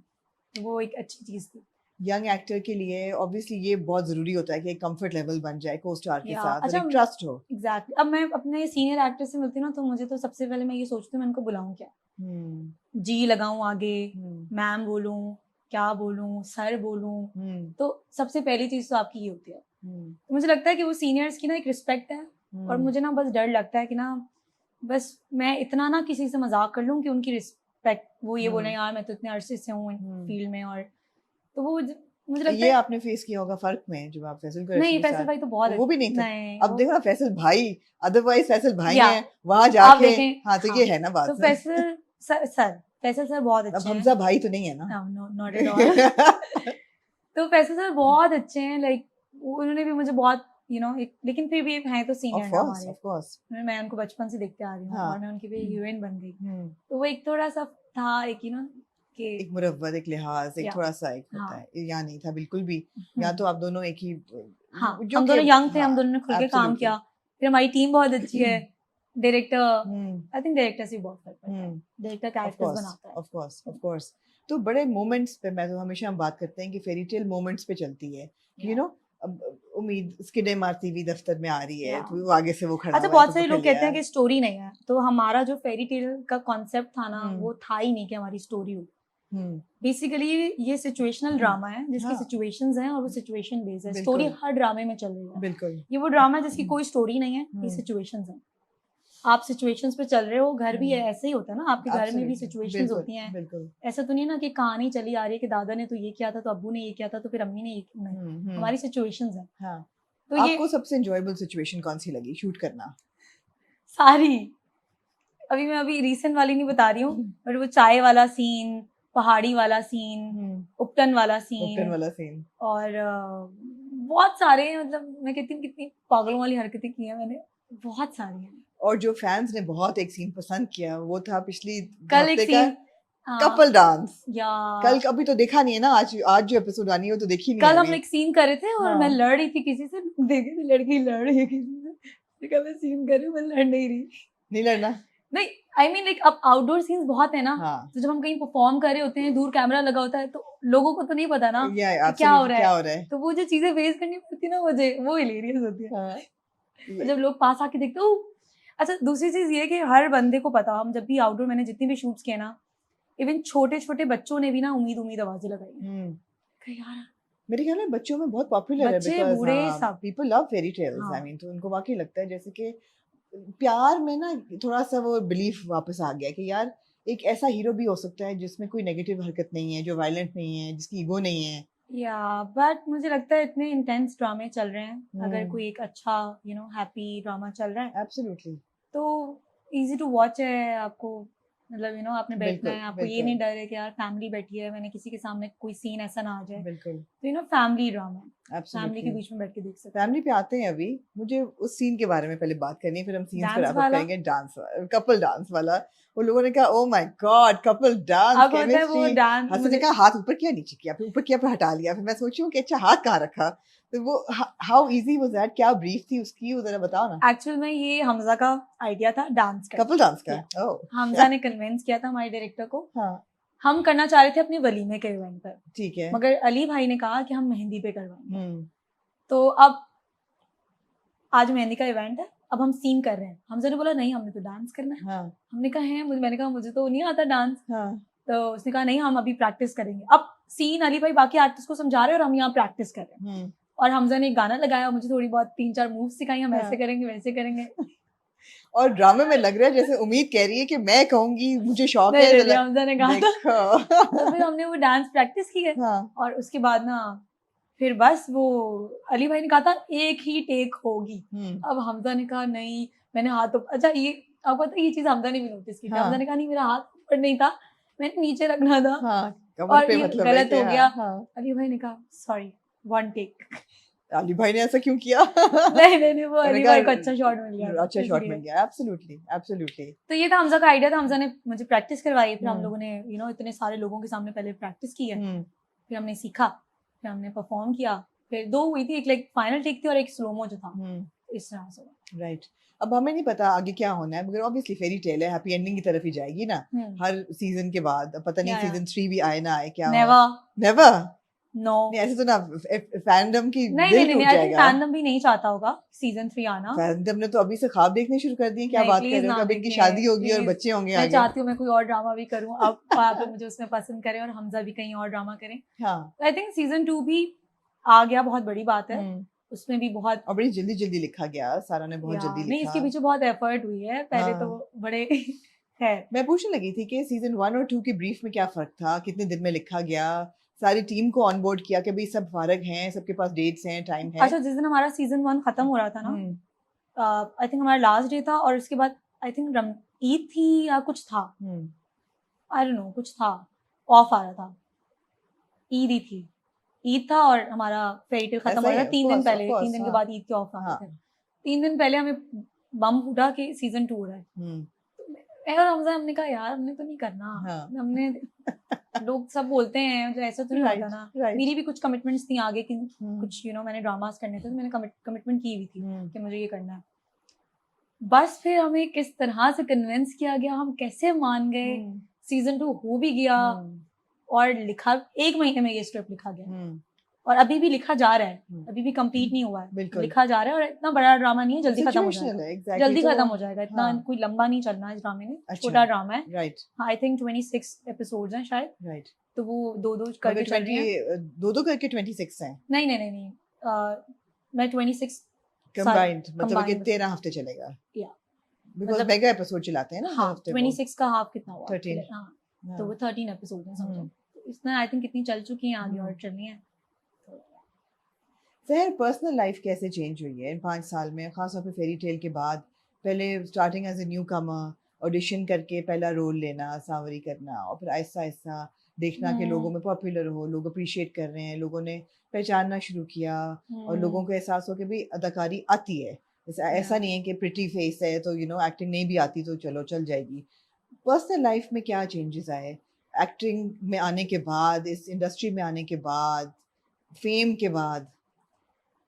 तो वो एक अच्छी चीज थी। यंग एक्टर के लिए ऑब्वियसली ये बहुत जरूरी होता है कि एक कंफर्ट लेवल बन जाए को स्टार के साथ, अच्छा, एक ट्रस्ट हो। एग्जैक्टली। अब मैं अपने सीनियर एक्टर से मिलती हूँ ना तो मुझे तो सबसे पहले मैं ये सोचती हूँ मैं उनको बुलाऊं क्या, जी लगाऊं आगे, मैम बोलूं, क्या बोलूं, सर बोलूं, तो सबसे पहली चीज तो आपकी ये होती है। तो मुझे लगता है कि वो सीनियर्स की ना एक रिस्पेक्ट है, और मुझे ना बस डर लगता है कि ना बस मैं इतना ना किसी से मजाक कर लूं कि उनकी रिस्पेक्ट, वो ये बोले यार मैं तो इतने अरसे से हूँ फील्ड में, और तो वो मुझे लगता ये है आपने फेस किया होगा फर्क में जब आप फैसल कुरैशी नहीं, के फैसल साथ। भाई तो बहुत वो भी नहीं था। नहीं, अब देखो ना फैसल भाई, अदरवाइज फैसल भाई या, हैं वहां आप जाके। देखें, हाँ तो ये है ना बात। तो फैसल सर बहुत अब अच्छे हैं। हमजा भाई तो नहीं है ना। Not at all. तो फैसल सर बहुत अच्छे हैं, लाइक उन्होंने भी मुझे बहुत एक, लेकिन फिर भी हैं तो सीनियर ना हमारे। ऑफ कोर्स मैं उनको बचपन से देखते आ रही हूँ, और मैं उनकी भी हीरोइन बन गई, तो वो एक थोड़ा सा था एक कि एक मुरव्वत, एक लिहाज, एक थोड़ा सा एक होता है। यहाँ नहीं था बिल्कुल भी। यहाँ तो आप दोनों एक ही हम दोनों यंग थे, हम दोनों ने खुल के काम किया। फिर हमारी टीम बहुत अच्छी है, डायरेक्टर, आई थिंक डायरेक्टर से बहुत फर्क पड़ता है, डायरेक्टर कैरेक्टर्स बनाता है। Of course. तो बड़े मोमेंट्स पे मैं तो हमेशा हम बात करते हैं कि फेरी टेल मोमेंट्स पे चलती है, यू नो। अब उम्मीद स्किडें मारती हुई दफ्तर में आ रही है, तो आगे से वो खड़ा अच्छा, बहुत सारे लोग कहते हैं कि स्टोरी नहीं है, तो हमारा जो फेरी टेल का कॉन्सेप्ट था ना वो था ही नहीं कि हमारी स्टोरी हो। बेसिकली ये सिचुएशनल ड्रामा है जिसकी सिचुएशंस हैं, और वो सिचुएशन बेस्ड है। स्टोरी हर ड्रामे में चल रही है, बिल्कुल। ये वो ड्रामा है जिसकी कोई स्टोरी नहीं है, ये सिचुएशंस हैं। आप सिचुएशंस पे चल रहे हो, घर भी ऐसे ही होता है ना, आपके घर में भी सिचुएशंस होती हैं। ऐसा तो नहीं ना कि कहानी चली आ रही है कि दादा ने तो ये किया था, तो अब्बू ने ये किया था, तो फिर अम्मी ने ये, नहीं, हमारी सिचुएशंस हैं। हाँ। तो आपको सबसे एंजॉयबल सिचुएशन कौन सी लगी शूट करना? सारी। अभी रिसेंट वाली नहीं बता रही हूँ, बट वो चाय वाला सीन, पहाड़ी वाला सीन, उपटन वाला सीन, और बहुत सारे, मतलब मैं कहती हूँ कितनी पागलों वाली हरकतें की हैं मैंने, बहुत सारी हैं। और जो फैंस ने बहुत एक सीन पसंद किया वो था पिछली कल एक सीन, कपल डांस। या कल अभी तो देखा नहीं है ना, आज जो एपिसोड आनी है वो तो देखी नहीं। कल हम एक सीन कर रहे थे और मैं लड़ रही थी किसी से, देखी थी लड़की लड़ रही है किसी से, कल मैं सीन कर रही हूँ, मैं लड़ नहीं लड़ना नहीं, आई मीन लाइक अब आउटडोर सीन्स बहुत है ना, तो जब हम कहीं परफॉर्म कर रहे होते हैं, दूर कैमरा लगा होता है, तो लोगों को तो नहीं पता ना कि क्या हो रहा है, तो वो जो चीजें फेस करनी पड़ती है ना मुझे, वो हिलेरियस होती है जब लोग पास आके देखते हो। अच्छा, दूसरी चीज ये कि हर बंदे को पता, हम जब भी आउटडोर, मैंने जितनी भी शूट्स किए ना, इवन छोटे छोटे बच्चों ने भी ना उम्मीद आवाजें लगाई यार। मेरे ख्याल में बच्चों में बहुत पॉपुलर है, बच्चे बूढ़े सब, people love fairy tales. I mean, तो उनको वाकई लगता है जैसे कि प्यार में ना थोड़ा सा वो बिलीफ वापस आ गया कि यार एक ऐसा हीरो भी हो सकता है जिसमें कोई नेगेटिव हरकत नहीं है, जो वायलेंट नहीं है, जिसकी ईगो नहीं है। या बट मुझे लगता है इतने इंटेंस ड्रामे चल रहे हैं, अगर कोई एक अच्छा हैप्पी ड्रामा चल रहा है एब्सोल्युटली, तो इजी टू वॉच है। आपको मतलब आपने बैठना है, आपको ये नहीं डर है कि यार फैमिली बैठी है, मैंने किसी के सामने कोई सीन ऐसा ना आ जाए। बिल्कुल। तो फैमिली ड्रामा, फैमिली के बीच में बैठ के देख सकते हैं। फैमिली पे आते हैं। अभी मुझे उस सीन के बारे में पहले बात करनी है, फिर हम सीन्स पर आप करेंगे। डांस, कपल डांस वाला, वो लोगों ने कहा oh my God couple dance chemistry. Hasan ने कहा हाथ ऊपर किया, नीचे किया, फिर ऊपर किया, फिर हटा लिया। फिर मैं सोची हूँ कि अच्छा हाथ कहाँ रखा, तो वो हाउ इजी वाज दैट, क्या ब्रीफ थी उसकी, वो जरा बताओ ना। एक्चुअल में ये हमजा का आइडिया था डांस का, कपल डांस का। हमजा ने कन्विंस किया था हमारे डायरेक्टर को। हम करना चाह रहे थे अपने वलीमे के इवेंट पर, ठीक है, मगर अली भाई ने कहा कि हम मेहंदी पे करवाएंगे। तो अब आज मेहंदी का इवेंट है, अब हम सीन कर रहे हैं, हमजा ने बोला नहीं हमने तो डांस करना है। हाँ हमने कहा है, मैंने कहा मुझे तो नहीं आता डांस। हाँ तो उसने कहा नहीं हम अभी प्रैक्टिस करेंगे। अब सीन अली भाई बाकी आर्टिस्ट को समझा रहे हैं और हम यहाँ प्रैक्टिस कर रहे हैं। और हमजा ने एक गाना लगाया, मुझे थोड़ी बहुत 3-4 मूव सिखाई, हम ऐसे करेंगे वैसे करेंगे। और ड्रामे में लग रहा है जैसे उम्मीद कह रही है कि मैं कहूंगी मुझे शौक है। नहीं, हमजा ने कहा था। तो फिर हमने वो डांस प्रैक्टिस की है। हाँ और उसके बाद ना फिर बस वो अली भाई ने कहा था एक ही टेक होगी। अब हमजा ने कहा नहीं, मैंने हाथ अच्छा ये आपको पता है ये चीज हमजा ने भी नोटिस की थी। हमजा ने कहा नहीं मेरा हाथ ऊपर नहीं था, मैंने नीचे रखना था। और ये मतलब गलत हो गया। अली भाई ने कहा सॉरी 1 टेक। अली भाई ने ऐसा क्यों किया? नहीं वो अली भाई को अच्छा शॉट मिल गया, अच्छा शॉट मिल गया। एब्सोल्युटली। तो ये था हमजा का आइडिया था। हमजा ने मुझे प्रैक्टिस करवाई, फिर हम लोगों ने इतने सारे लोगों के सामने पहले प्रैक्टिस की है, फिर हमने सीखा, फिर हमने परफॉर्म किया, फिर 2 हुई थी, एक लाइक फाइनल टेक थी और एक स्लोमो जो था। इस तरह से राइट। अब हमें नहीं पता आगे क्या होना है, मगर ऑब्वियसली फेरी टेल है, हैप्पी एंडिंग की तरफ ही जाएगी ना हर सीजन के बाद। पता नहीं सीजन 3 भी आए ना आए, क्या नेवर नो नहीं, ऐसे तो ना फैंडम की नहीं दिल नहीं टूट नहीं, आई थिंक जाएगा। फैंडम भी नहीं चाहता होगा सीजन 3 आना। फैंडम ने तो अभी से ख्वाब देखने शुरू कर दिए। क्या नहीं, बात कर please रहे हो? ना कब इनकी देखिए, शादी होगी और please। बच्चे होंगे मैं आगे। चाहती हूँ मैं कोई और ड्रामा भी करूँ, अब आप लोग मुझे उसमें पसंद करें और हमजा भी कहीं और ड्रामा करें। हाँ आई थिंक सीजन 2 भी आ गया, बहुत बड़ी बात है। उसमें भी बहुत और बड़ी जल्दी जल्दी लिखा गया, सारा ने बहुत जल्दी नहीं, लिखा। इसके पीछे बहुत एफर्ट हुई है, पहले तो बड़े है। मैं पूछने लगी थी कि सीजन 1 और 2 की ब्रीफ में क्या फर्क था, कितने दिन में लिखा गया, सारी टीम को ऑन बोर्ड किया कि भाई सब फारग हैं, सबके पास डेट्स हैं, टाइम है। अच्छा, जिस दिन हमारा सीजन 1 खत्म हो रहा था ना, आई थिंक हमारा लास्ट डे था और उसके बाद आई थिंक ईद थी या कुछ था, आई डोंट नो, कुछ था, ऑफ आ रहा था, ईद ही थी, ईद था और हमारा फेरी टेल खत्म हो रहा था 3 दिन पहले, 3 दिन के बाद ईद के ऑफ आ रहे थे। 3 दिन पहले हमें बम फूटा कि सीजन 2 हो रहा है। मैं और हमजा हमने कहा यार हमने तो नहीं करना, हमने लोग सब बोलते हैं, ऐसा तो नहीं होता ना। मेरी भी कुछ कमिटमेंट्स थी आगे की, कुछ मैंने ड्रामास करने थे, तो मैंने कमिटमेंट की हुई थी कि मुझे ये करना है। बस फिर हमें किस तरह से कन्विंस किया गया, हम कैसे मान गए, सीजन 2 हो भी गया और लिखा 1 महीने में ये स्क्रिप्ट लिखा गया और अभी भी लिखा जा रहा है, अभी भी कंप्लीट नहीं हुआ है, लिखा जा रहा है। और इतना बड़ा ड्रामा नहीं है, जल्दी खत्म हो जाएगा, जल्दी खत्म हो जाएगा, इतना कोई लंबा नहीं चलना है इस ड्रामे में, छोटा ड्रामा है। राइट, आई थिंक 26 एपिसोड्स हैं शायद। राइट, तो वो 2-2 करके चल रही है, 2-2 करके 26 हैं। नहीं मैं 26 कंबाइंड, मतलब कि 13 हफ्ते चलेगा, बिकॉज़ मेगा एपिसोड चलाते हैं ना हफ्ते में। 26 का हाफ कितना हुआ? 13। हां, तो वो 13 एपिसोड हैं समझो। इसमें आई थिंक कितनी चल चुकी हैं, आगे और चलनी है। सहर, पर्सनल लाइफ कैसे चेंज हुई है इन 5 साल में, खासतौर पे फेरी टेल के बाद? पहले starting as a newcomer, audition करके पहला रोल लेना, सांवरी करना, और फिर आहिस्ता आहिस्ता देखना कि लोगों में पॉपुलर हो, लोग अप्रिशिएट कर रहे हैं, लोगों ने पहचानना शुरू किया और लोगों को एहसास हो कि भाई अदाकारी आती है, ऐसा नहीं है कि प्रिटी फेस है तो एक्टिंग नहीं भी आती तो चलो चल जाएगी। पर्सनल लाइफ में क्या चेंजेस आए एक्टिंग में आने के बाद, इस इंडस्ट्री में आने के बाद, फेम के बाद?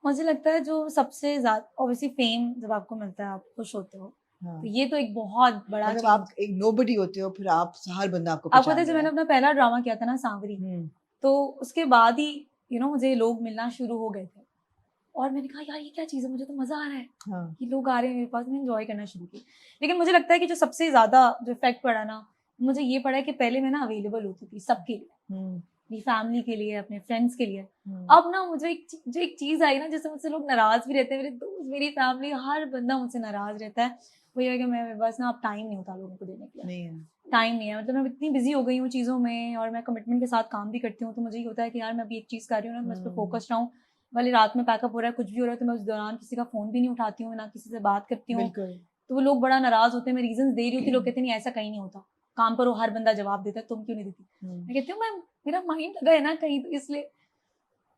मुझे लगता है जो सबसे ज्यादा ऑब्वियसली फेम जब आपको मिलता है आप खुश होते हो, तो ये तो एक बहुत बड़ा मतलब आप एक नोबडी होते हो, फिर आप हर बंदा आपको पता है। जब मैंने अपना पहला ड्रामा किया था ना सांवरी, तो उसके बाद ही मुझे लोग मिलना शुरू हो गए थे और मैंने कहा यार ये क्या चीज़ है, मुझे तो मजा आ रहा है कि लोग आ रहे हैं मेरे पास, मैं एंजॉय करना शुरू की। लेकिन मुझे लगता है कि जो सबसे ज्यादा जो इफेक्ट पड़ा ना, मुझे ये पड़ा है कि पहले मैं ना अवेलेबल होती थी सबके लिए, मेरी फैमिली के लिए, अपने फ्रेंड्स के लिए। अब ना मुझे एक चीज आई ना, जिससे मुझसे लोग नाराज भी रहते हैं, मेरे दोस्त, मेरी फैमिली, हर बंदा मुझसे नाराज रहता है। वो ये है कि मैं बस ना अब टाइम नहीं होता लोगों को देने के लिए, टाइम नहीं है। मतलब मैं इतनी बिजी हो गई हूँ चीज़ों में और मैं कमिटमेंट के साथ काम भी करती हूँ, तो मुझे ये होता है कि यार मैं अभी एक चीज़ कर रही हूँ ना, मैं उस पर फोकस रहूँ। वाले रात में पैकअप हो रहा है, कुछ भी हो रहा है, तो मैं उस दौरान किसी का फ़ोन भी नहीं उठाती हूँ, ना किसी से बात करती हूँ। तो वो लोग बड़ा नाराज होते हैं, मैं रीजन दे रही होती, लोग कहते नहीं ऐसा कहीं नहीं होता, काम पर वो हर बंदा जवाब देता है, तुम क्यों नहीं देती? मैं कहती हूँ मैं मेरा माइंड लगा है ना कहीं, तो इसलिए।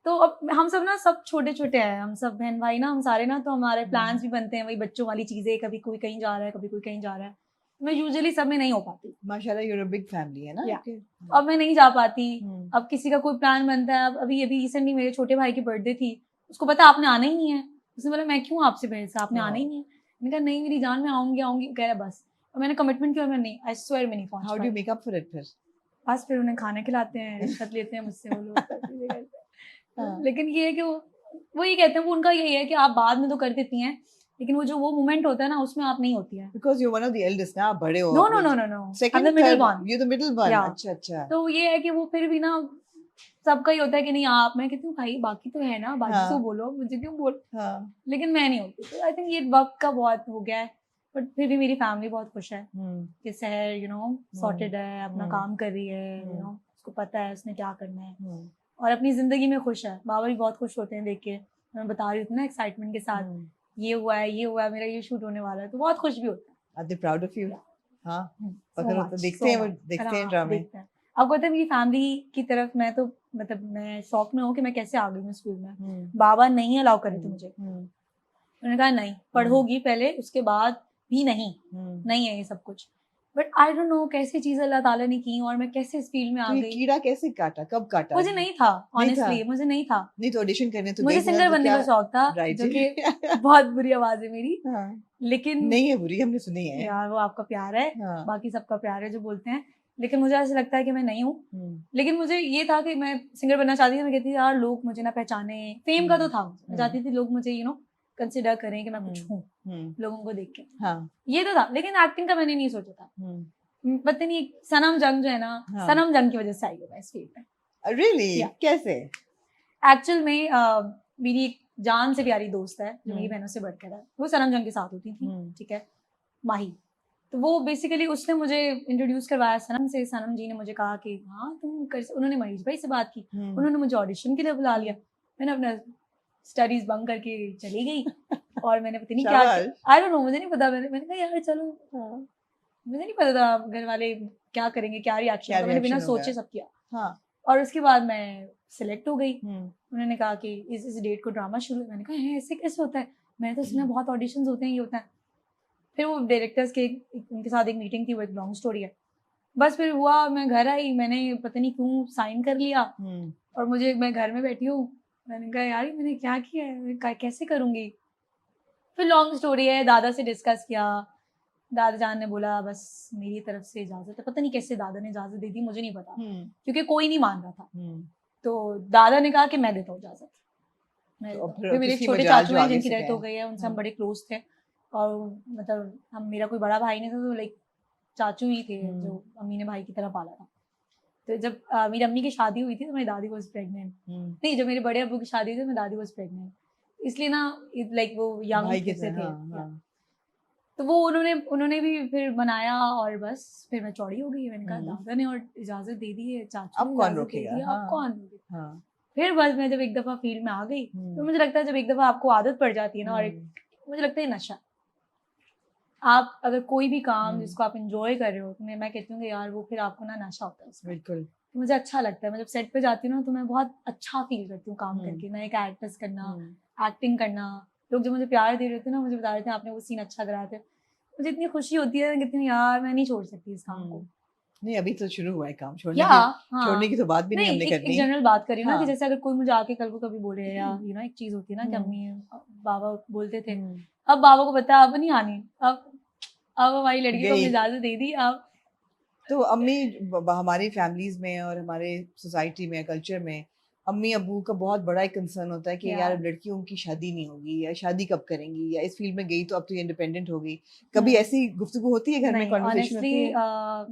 तो अब हम सब ना सब छोटे छोटे हैं, हम सब बहन भाई ना, हम सारे ना, तो हमारे प्लान्स भी बनते हैं वही बच्चों वाली चीजें, कभी कोई कहीं जा रहा है, कभी कोई कहीं जा रहा है। मैं यूजुअली सब में नहीं हो पाती। माशाल्लाह you are a big family है ना। अब मैं नहीं जा पाती। अब किसी का कोई प्लान बनता है, अब अभी रिसेंटली मेरे छोटे भाई की बर्थडे थी, उसको पता आपने आना ही नहीं है। उसने बोला मैं क्यों आपसे भेज, आपने आना ही नहीं है। मैंने कहा नहीं मेरी जान, मैं आऊंगी। कह रहा बस, और मैंने कमिटमेंट किया, मैं नहीं, आई स्वेयर मैं नहीं पहुंच। How do you make up for it? फिर बस फिर उन्हें खाना खिलाते हैं, रिश्वत लेते हैं मुझसे वो लोग। लेकिन ये है कि वो ये कहते हैं, वो उनका यही है कि आप बाद में तो कर देती हैं, लेकिन वो मोमेंट होता है ना, उसमें आप नहीं होती है। Because you're one of the eldest ना, आप बड़े हो। No no no no no, Second, middle third, one. you're the middle one। Yeah. अच्छा अच्छा। तो ये है कि वो फिर भी ना सबका ही होता है कि नहीं आप, मैं कहती हूँ भाई बाकी तो है ना, बाकी हाँ। तो बोलो, मुझे क्यों बोल, हाँ। लेकिन मैं नहीं होती। तो आई थिंक ये वक्त का बहुत हो गया है, बट फिर भी मेरी फैमिली बहुत खुश है कि सहर सॉर्टेड है, अपना काम कर रही है, उसको पता है उसने क्या करना है और अपनी जिंदगी में खुश है। बाबा भी बहुत खुश होते हैं देख के, मैं बता रही थी ना एक्साइटमेंट के साथ, ये हुआ है, मेरा ये शूट होने वाला है, तो बहुत खुश भी होता है। Are they proud of you? हाँ, So पकड़ much, तो so देखते हैं, वो much. देखते हैं हाँ, ड्रामे। देखते हैं। आपको पता है मेरी फैमिली की तरफ मैं तो मतलब मैं शौक में हूँ कि मैं कैसे आ गई हूँ स्कूल में। बाबा नहीं अलाउ करे थे मुझे, उन्होंने कहा नहीं पढ़ोगी पहले, उसके बाद भी नहीं है ये सब कुछ। बट आई डोंट नो कैसी चीज अल्लाह ताला ने की और मैं कैसे इस फील्ड में आ तो ये गई। कीड़ा कैसे काटा, कब काटा? मुझे नहीं था, ऑनेस्टली मुझे नहीं था। नहीं तो ऑडिशन करने तो मुझे गई थी ना, सिंगर तो बनने क्या? का शौक था, Right. जो कि बहुत बुरी आवाज है मेरी, हाँ। लेकिन नहीं है बुरी, हमने सुनी है यार वो आपका प्यार है, हाँ। बाकी सबका प्यार है जो बोलते हैं, लेकिन मुझे ऐसा लगता है कि मैं नहीं हूँ। लेकिन मुझे ये था कि मैं सिंगर बनना चाहती थी। मैं कहती थी यार लोग मुझे ना पहचाने, फेम का तो था, मैं चाहती थी लोग मुझे कंसिडर करें कि मैं कुछ हूँ लोगों को देख के। हाँ। ये तो था, लेकिन एक्टिंग का मैंने नहीं सोचा था। पता नहीं सनम जंग जो है ना, सनम जंग की वजह से आई हूँ मैं इस फील्ड में। रियली? कैसे? एक्चुअल में मेरी एक जान से प्यारी दोस्त है जो मेरी बहनों से बढ़कर है, वो सनम जंग के साथ होती थी, ठीक है, माही। तो वो बेसिकली उसने मुझे इंट्रोड्यूस करवाया सनम से। सनम जी ने मुझे कहा कि हाँ तुम कर, उन्होंने महेश भाई से बात की, उन्होंने मुझे ऑडिशन के लिए बुला लिया। मैंने अपना स्टडीज बंक करके चली गई और मैंने पता नहीं क्या, आई डोंट नो, मुझे नहीं पता। मैंने कहा यार चलो, मुझे नहीं पता था घर वाले क्या करेंगे, क्या रिएक्शन, मैंने बिना सोचे सब किया। और उसके बाद मैं सिलेक्ट हो गई। उन्होंने कहा कि इस डेट को ड्रामा शुरू है। मैंने कहा है ऐसे कैसे होता है, मैंने तो सुना बहुत ऑडिशंस होते हैं, ये होता है। फिर वो डायरेक्टर्स के उनके साथ एक मीटिंग थी, वो एक लॉन्ग स्टोरी है। बस फिर हुआ, मैं घर आई, मैंने पता नहीं क्यों साइन कर लिया और मैं घर में बैठी हूँ। मैंने कहा यार मैंने क्या किया है, कैसे करूँगी। फिर लॉन्ग स्टोरी है, दादा से डिस्कस किया, दादा जान ने बोला बस मेरी तरफ से इजाज़त है। पता नहीं कैसे दादा ने इजाज़त दे दी, मुझे नहीं पता, क्योंकि कोई नहीं मान रहा था। तो दादा ने कहा कि मैं देता हूँ इजाज़त। फिर मेरे छोटे चाचू हैं जिनकी डेथ हो गई है, उनसे हम बड़े क्लोज थे और मतलब हम, मेरा कोई बड़ा भाई नहीं था, तो लाइक चाचू ही थे जो अम्मी ने भाई की तरह पाला था। तो जब मेरी अम्मी की शादी हुई थी तो मेरी दादी वाज प्रेग्नेंट, नहीं जब मेरे बड़े अब्बू की शादी हुई थी मेरी दादी वाज प्रेग्नेंट, इसलिए ना लाइक वो यंग से थे। तो वो उन्होंने भी फिर बनाया और बस फिर मैं चौड़ी हो गई। मैंने कहा दादा ने और इजाजत दे दी है, चाचू अब कौन रोकेगा, अब कौन। फिर बस मैं जब एक दफा फील्ड में आ गई तो मुझे लगता है जब एक दफा आपको आदत पड़ जाती है ना, और मुझे लगता है नशा, आप अगर कोई भी काम जिसको आप एंजॉय कर रहे हो तो मैं कहती हूँ कि यार वो फिर आपको ना नशा होता है उसमें। बिल्कुल, तो मुझे अच्छा लगता है। मैं जब सेट पे जाती हूँ ना तो मैं बहुत अच्छा फील करती हूँ काम करके, नए कैरेक्टर्स करना, एक्टिंग करना। लोग जो मुझे प्यार दे रहे थे ना, मुझे बता रहे थे आपने वो सीन अच्छा कराया था, मुझे इतनी खुशी होती है, कहती हूँ यार मैं नहीं छोड़ सकती इस काम को। नहीं अभी तो शुरू हुआ है काम, छोड़ने की तो बात भी नहीं हमने करनी। एक जनरल बात करी ना कि जैसे अगर कोई मुझे आके कल को कभी बोले या एक चीज होती है ना कि अम्मी बाबा बोलते थे, अब बाबा को पता है अब नहीं आनी, अब हमारी लड़की को अपनी इजाजत दे दी। अब तो अम्मी, हमारी फैमिलीज में और हमारे सोसाइटी में, कल्चर में अम्मी अबू का बहुत बड़ा एक कंसर्न होता है कि यार लड़कियों की शादी नहीं होगी, या शादी कब करेंगी, या इस फील्ड में गई तो अब तो ये इंडिपेंडेंट हो गई। कभी ऐसी गुफ्तगू होती है घर में, कन्वर्सेशन होती है?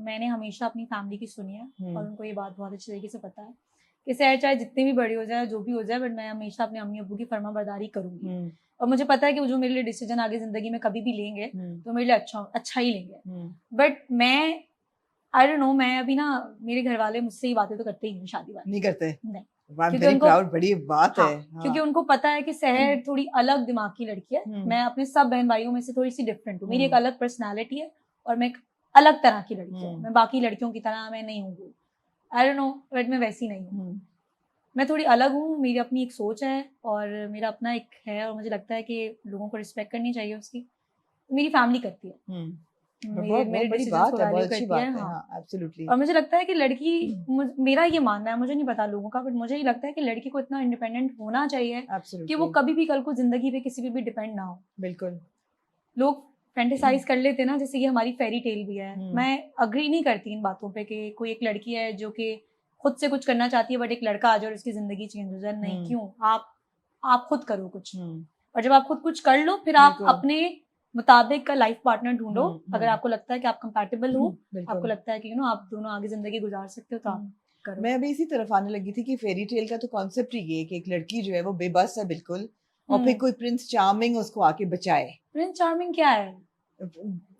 मैंने हमेशा अपनी फैमिली की सुनी है और उनको ये बात बहुत अच्छी तरीके से पता है कि सहर चाहे जितनी भी बड़ी हो जाए, जो भी हो जाए, बट मैं हमेशा अपने अम्मी अबू की फर्माबरदारी करूंगी। और मुझे पता है कि वो जो मेरे लिए डिसीजन आगे जिंदगी में कभी भी लेंगे तो मेरे लिए अच्छा ही लेंगे। बट मैं आई डोंट नो, मैं अभी ना, मेरे घर वाले मुझसे ये बातें तो करते ही नहीं, शादी वाली नहीं करते, नहीं, क्योंकि उनको प्राउड, बड़ी बात है। क्योंकि उनको पता है कि सहर थोड़ी अलग दिमाग की लड़की है। मैं अपने सब बहन भाइयों में से थोड़ी सी डिफरेंट हूँ, मेरी एक अलग पर्सनालिटी है और मैं एक अलग तरह की लड़की हूँ। मैं बाकी लड़कियों की तरह मैं नहीं हूँ, आई डोंट नो, बट मैं वैसी नहीं हूँ। मैं थोड़ी अलग हूँ, मेरी अपनी एक सोच है और मेरा अपना एक है, और मुझे लगता है कि लोगों को रिस्पेक्ट करनी चाहिए उसकी। मेरी फैमिली करती है, मेरे डिसीजंस को वैल्यू करती है। हाँ, एब्सोल्युटली। और मुझे लगता है कि लड़की, मेरा ये मानना है, मुझे नहीं पता लोगों का, बट मुझे ये लगता है कि लड़की को इतना इंडिपेंडेंट होना चाहिए कि वो कभी भी कल को जिंदगी पे किसी पे भी डिपेंड ना हो। बिल्कुल, लोग फैंटेसाइज कर लेते हैं ना, जैसे ये हमारी फेरी टेल भी है। मैं अग्री नहीं करती इन बातों पे कि कोई एक लड़की है जो कि खुद से कुछ करना चाहती है बट एक लड़का आ जाए और उसकी जिंदगी चेंज हो जाए। नहीं, क्यों, आप खुद करो कुछ। और जब आप खुद कुछ कर लो फिर आप बिल्कुल। अपने मुताबिक का लाइफ पार्टनर ढूंढो। हम्म, अगर आपको लगता है कि आप कंपैटिबल हो, बिल्कुल। आपको लगता है कि आप दोनों आगे जिंदगी गुजार सकते हो तो आप करो। मैं अभी इसी तरफ आने लगी थी कि फेरी टेल का तो कॉन्सेप्ट ही ये है कि एक लड़की जो है वो बेबस है बिल्कुल, और फिर कोई प्रिंस चार्मिंग उसको आके बचाए। प्रिंस चार्मिंग क्या है?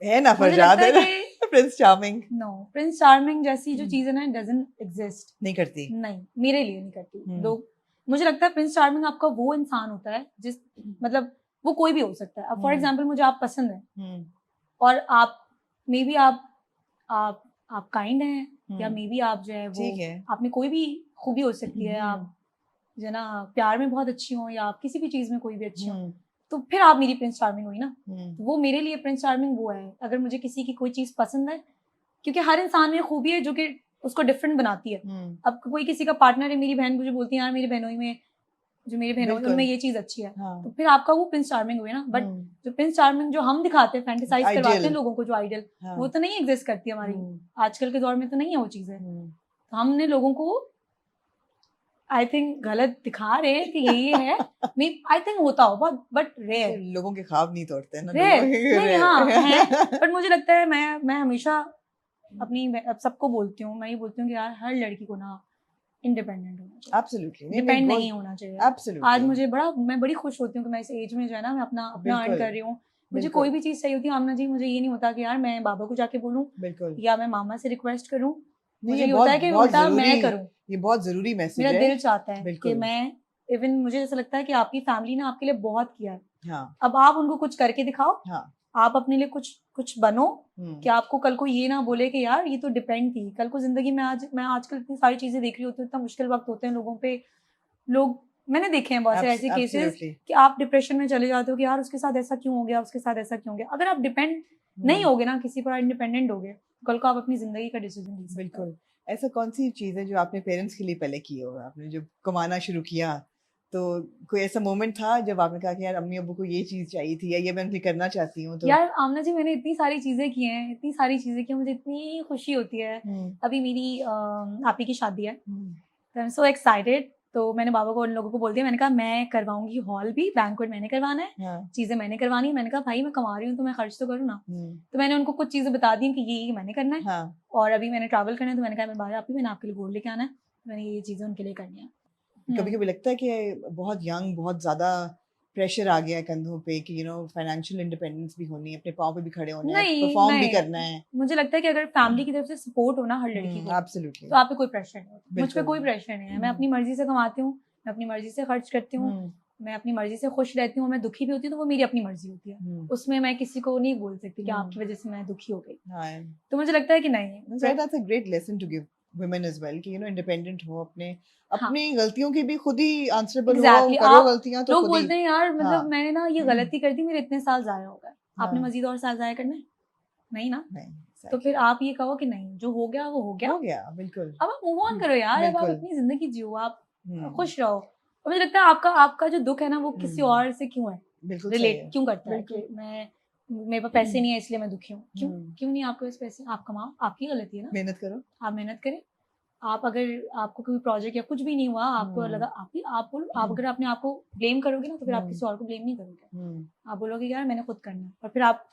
है ना मुझे फरजाद, लगता है है ना कि prince charming no, prince charming जैसी जो चीज है ना डजंट एग्जिस्ट। नहीं करती। नहीं, मेरे लिए नहीं करती। लोग, मुझे लगता है प्रिंस चार्मिंग आपका वो इंसान होता है जिस मतलब वो कोई भी हो सकता है। अब फॉर एग्जांपल मुझे आप पसंद है और आप मे बी आप काइंड हैं या मे बी आप जो है वो ठीक है। आप में कोई भी खूबी हो सकती है, आप जो है ना प्यार में बहुत अच्छी हो या आप किसी भी चीज में कोई भी अच्छी हो, तो फिर आप मेरी प्रिंस चार्मिंग हुई ना। तो वो मेरे लिए प्रिंस चार्मिंग वो है अगर मुझे किसी की कोई चीज पसंद है, क्योंकि हर इंसान में खूबी है जो कि उसको डिफरेंट बनाती है। अब कोई किसी का पार्टनर है, मेरी बहन मुझे बोलती है यार मेरी बहनों में जो मेरी बहनों बिल्कुल। उनमें ये चीज अच्छी है, हाँ। तो फिर आपका वो प्रिंस चार्मिंग हुए ना। बट जो प्रिंस चार्मिंग जो हम दिखाते हैं, फैंटेसाइज करवाते हैं लोगों को, जो आइडल, वो तो नहीं एग्जिस्ट करती हमारी आजकल के दौर में, तो नहीं है वो चीजें। तो हमने लोगों को आई थिंक गलत दिखा रहे हैं कि यही है। आई थिंक होता हो बट रेयर। लोगों के ख्वाब नहीं तोड़ते ना रेयर लोगों के। नहीं, हाँ है, बट मुझे लगता है मैं हमेशा अपनी सबको बोलती हूँ, मैं ये बोलती हूँ कि यार हर लड़की को ना इंडिपेंडेंट होना चाहिए। एब्सोल्युटली डिपेंड नहीं होना चाहिए। एब्सोल्युटली। आज मैं बड़ी खुश होती हूँ कि मैं इस एज में जो है ना मैं अपना अर्न कर रही हूँ। मुझे कोई भी चीज चाहिए होती है आमना जी, मुझे ये नहीं होता कि यार मैं बाबा को जाके बोलूँ या मैं मामा से रिक्वेस्ट करूँ। मुझे ये होता है कि उल्टा मैं करूँ। ये बहुत जरूरी मैसेज है। मेरा दिल चाहता है कि मैं, इवन मुझे ऐसा लगता है कि आपकी फैमिली ने आपके लिए बहुत किया है। हाँ। अब आप उनको कुछ करके दिखाओ। हाँ। आप अपने लिए कुछ बनो कि आपको कल को ये ना बोले कि यार ये तो डिपेंड थी। कल को जिंदगी में मैं आजकल इतनी सारी चीजें देख रही होती हूँ, इतना मुश्किल वक्त होते हैं लोगों पे। लोग, मैंने देखे हैं बहुत से ऐसे केसेस कि आप डिप्रेशन में चले जाते हो कि यार उसके साथ ऐसा क्यों हो गया, उसके साथ ऐसा क्यों हो गया। अगर आप डिपेंड नहीं होगे ना किसी पर, इंडिपेंडेंट होगे, कल को आप अपनी जिंदगी का डिसीजन ले सकते हो। बिल्कुल। ऐसा कौन सी चीज है जो आपने पेरेंट्स के लिए पहले की हो? आपने जब कमाना शुरू किया तो कोई ऐसा मोमेंट था जब आपने कहा कि यार अम्मी अब्बू को ये चीज चाहिए थी या ये मैं उनके करना चाहती हूँ? तो यार आमना जी, मैंने इतनी सारी चीजें की हैं, इतनी सारी चीजें की, मुझे इतनी खुशी होती है। अभी मेरी आपी की शादी है, तो आई एम सो एक्साइटेड। तो मैंने बाबा को, उन लोगों को बोल दिया, मैंने कहा मैं करवाऊंगी हॉल भी, बैंक्वेट मैंने करवाना है, चीजें मैंने करवानी है। मैंने कहा भाई मैं कमा रही हूँ तो मैं खर्च तो करूँ ना। तो मैंने उनको कुछ चीजें बता दी कि ये मैंने करना है। और अभी मैंने ट्रैवल करना है, तो मैंने कहा मैं बाबा आप ही, मैंने आपके लिए गोल्ड लेके आना है, मैंने ये चीजें उनके लिए करनी है। कभी कभी लगता है कि बहुत यंग, बहुत ज्यादा प्रेशर आ गया है कंधों पे कि फाइनेंशियल इंडिपेंडेंस भी होनी है, अपने पाँव पे भी खड़े होना है, परफॉर्म भी करना है। मुझे लगता है कि अगर फैमिली की तरफ से सपोर्ट हो ना हर लड़की को, एब्सोल्युटली, तो आप पे कोई प्रेशर नहीं होता। मुझ पे कोई प्रेशर नहीं है। मैं अपनी मर्जी से कमाती हूँ, मैं अपनी मर्जी से खर्च करती हूँ, मैं अपनी मर्जी से खुश रहती हूँ। मैं दुखी भी होती हूँ तो वो मेरी अपनी मर्जी होती है, उसमें मैं किसी को नहीं बोल सकती कि आपकी वजह से मैं दुखी हो गई। तो मुझे लगता है कि नहीं, that's a great lesson to give women as well कि इंडिपेंडेंट हो, अपनी गलतियों की भी खुद ही आंसरेबल हो, करो गलतियां तो लोग बोलते हैं यार मतलब मैंने ना ये गलती कर दी, मेरे इतने साल जाया हो गए, आपने मजीद और साल जाया करना है? नहीं ना। तो फिर आप ये कहो कि नहीं, जो हो गया वो हो गया, बिल्कुल। अब आप मूव ऑन करो यार, अब आप अपनी जिंदगी जियो, आप खुश रहो। और मुझे लगता है आपका जो दुख है ना वो किसी और से क्यों है, रिलेट क्यों करता है कि मेरे पास पैसे नहीं है इसलिए मैं दुखी हूँ। क्यों नहीं आपके पास पैसे? आप कमाओ, आपकी गलती है ना, मेहनत करो, आप मेहनत करें। आप अगर आपको कोई प्रोजेक्ट या कुछ भी नहीं हुआ, आपको लगा आप अगर आपने आपको ब्लेम करोगे ना, तो फिर आप किसी और को ब्लेम नहीं करोगे, आप बोलोगे यार मैंने खुद करना है। और फिर आप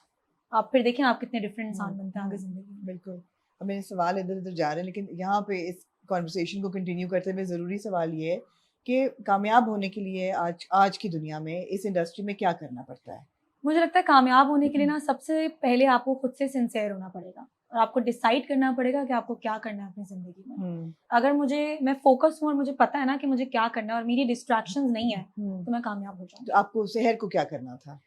फिर देखें आप कितने डिफरेंट इंसान बनते हैं आगे जिंदगी में। बिल्कुल। अब मेरे सवाल इधर उधर जा रहे हैं, लेकिन यहाँ पे इस कॉन्वर्सेशन को कंटिन्यू करते हुए ज़रूरी सवाल ये है कि कामयाब होने के लिए आज की दुनिया में इस इंडस्ट्री में क्या करना पड़ता है? मुझे लगता है कामयाब होने के लिए ना सबसे पहले आपको खुद से सिंसियर होना पड़ेगा और आपको डिसाइड करना पड़ेगा कि आपको क्या करना है अपनी जिंदगी में। अगर मैं फोकस हूँ और मुझे पता है ना कि मुझे क्या करना है और मेरी डिस्ट्रैक्शंस नहीं है, तो मैं कामयाब हो जाऊँ। तो आपको शहर को क्या करना था?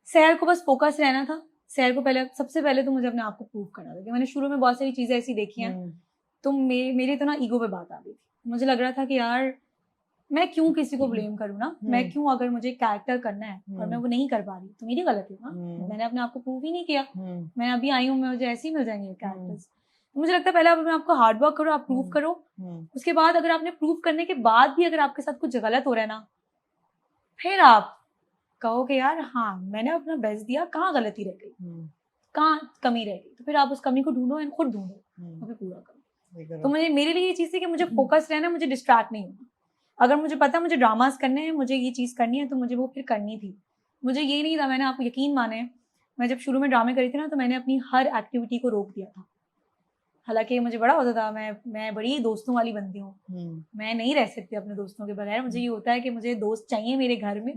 शहर को बस फोकस रहना था। शहर को सबसे पहले तो मुझे अपने आप को प्रूव करना था कि मैंने शुरू में बहुत सारी चीजें ऐसी देखी हैं, तो मेरी तो ना ईगो पे बात आ गई थी। मुझे लग रहा था कि यार मैं क्यों किसी को ब्लेम करूँ ना, मैं क्यों, अगर मुझे कैरेक्टर करना है और मैं वो नहीं कर पा रही तो मेरी गलती है ना, मैंने अपने आप को प्रूव ही नहीं किया। मैं अभी आई हूँ, मुझे ऐसे ही मिल जाएंगे कैरेक्टर्स। मुझे लगता है पहले आप अपने आपको हार्ड वर्क करो, आप प्रूव करो। उसके बाद अगर आपने प्रूव करने के बाद भी अगर आपके साथ कुछ गलत हो रहा है ना, फिर आप कहो कि यार हाँ मैंने अपना बेस्ट दिया, कहाँ गलती रह गई, कहाँ कमी रह गई, तो फिर आप उस कमी को ढूंढो एंड खुद ढूंढो और फिर पूरा करो। तो मेरे लिए ये चीज थी कि मुझे फोकस रहना, मुझे डिस्ट्रैक्ट नहीं होना। अगर मुझे पता है मुझे ड्रामास करने हैं, मुझे ये चीज़ करनी है, तो मुझे वो फिर करनी थी। मुझे ये नहीं था, मैंने आपको यकीन माने, मैं जब शुरू में ड्रामे करी थी ना, तो मैंने अपनी हर एक्टिविटी को रोक दिया था। हालांकि मुझे बड़ा होता था, मैं बड़ी दोस्तों वाली बनती हूँ, मैं नहीं रह सकती अपने दोस्तों के बगैर। मुझे ये होता है कि मुझे दोस्त चाहिए मेरे घर में,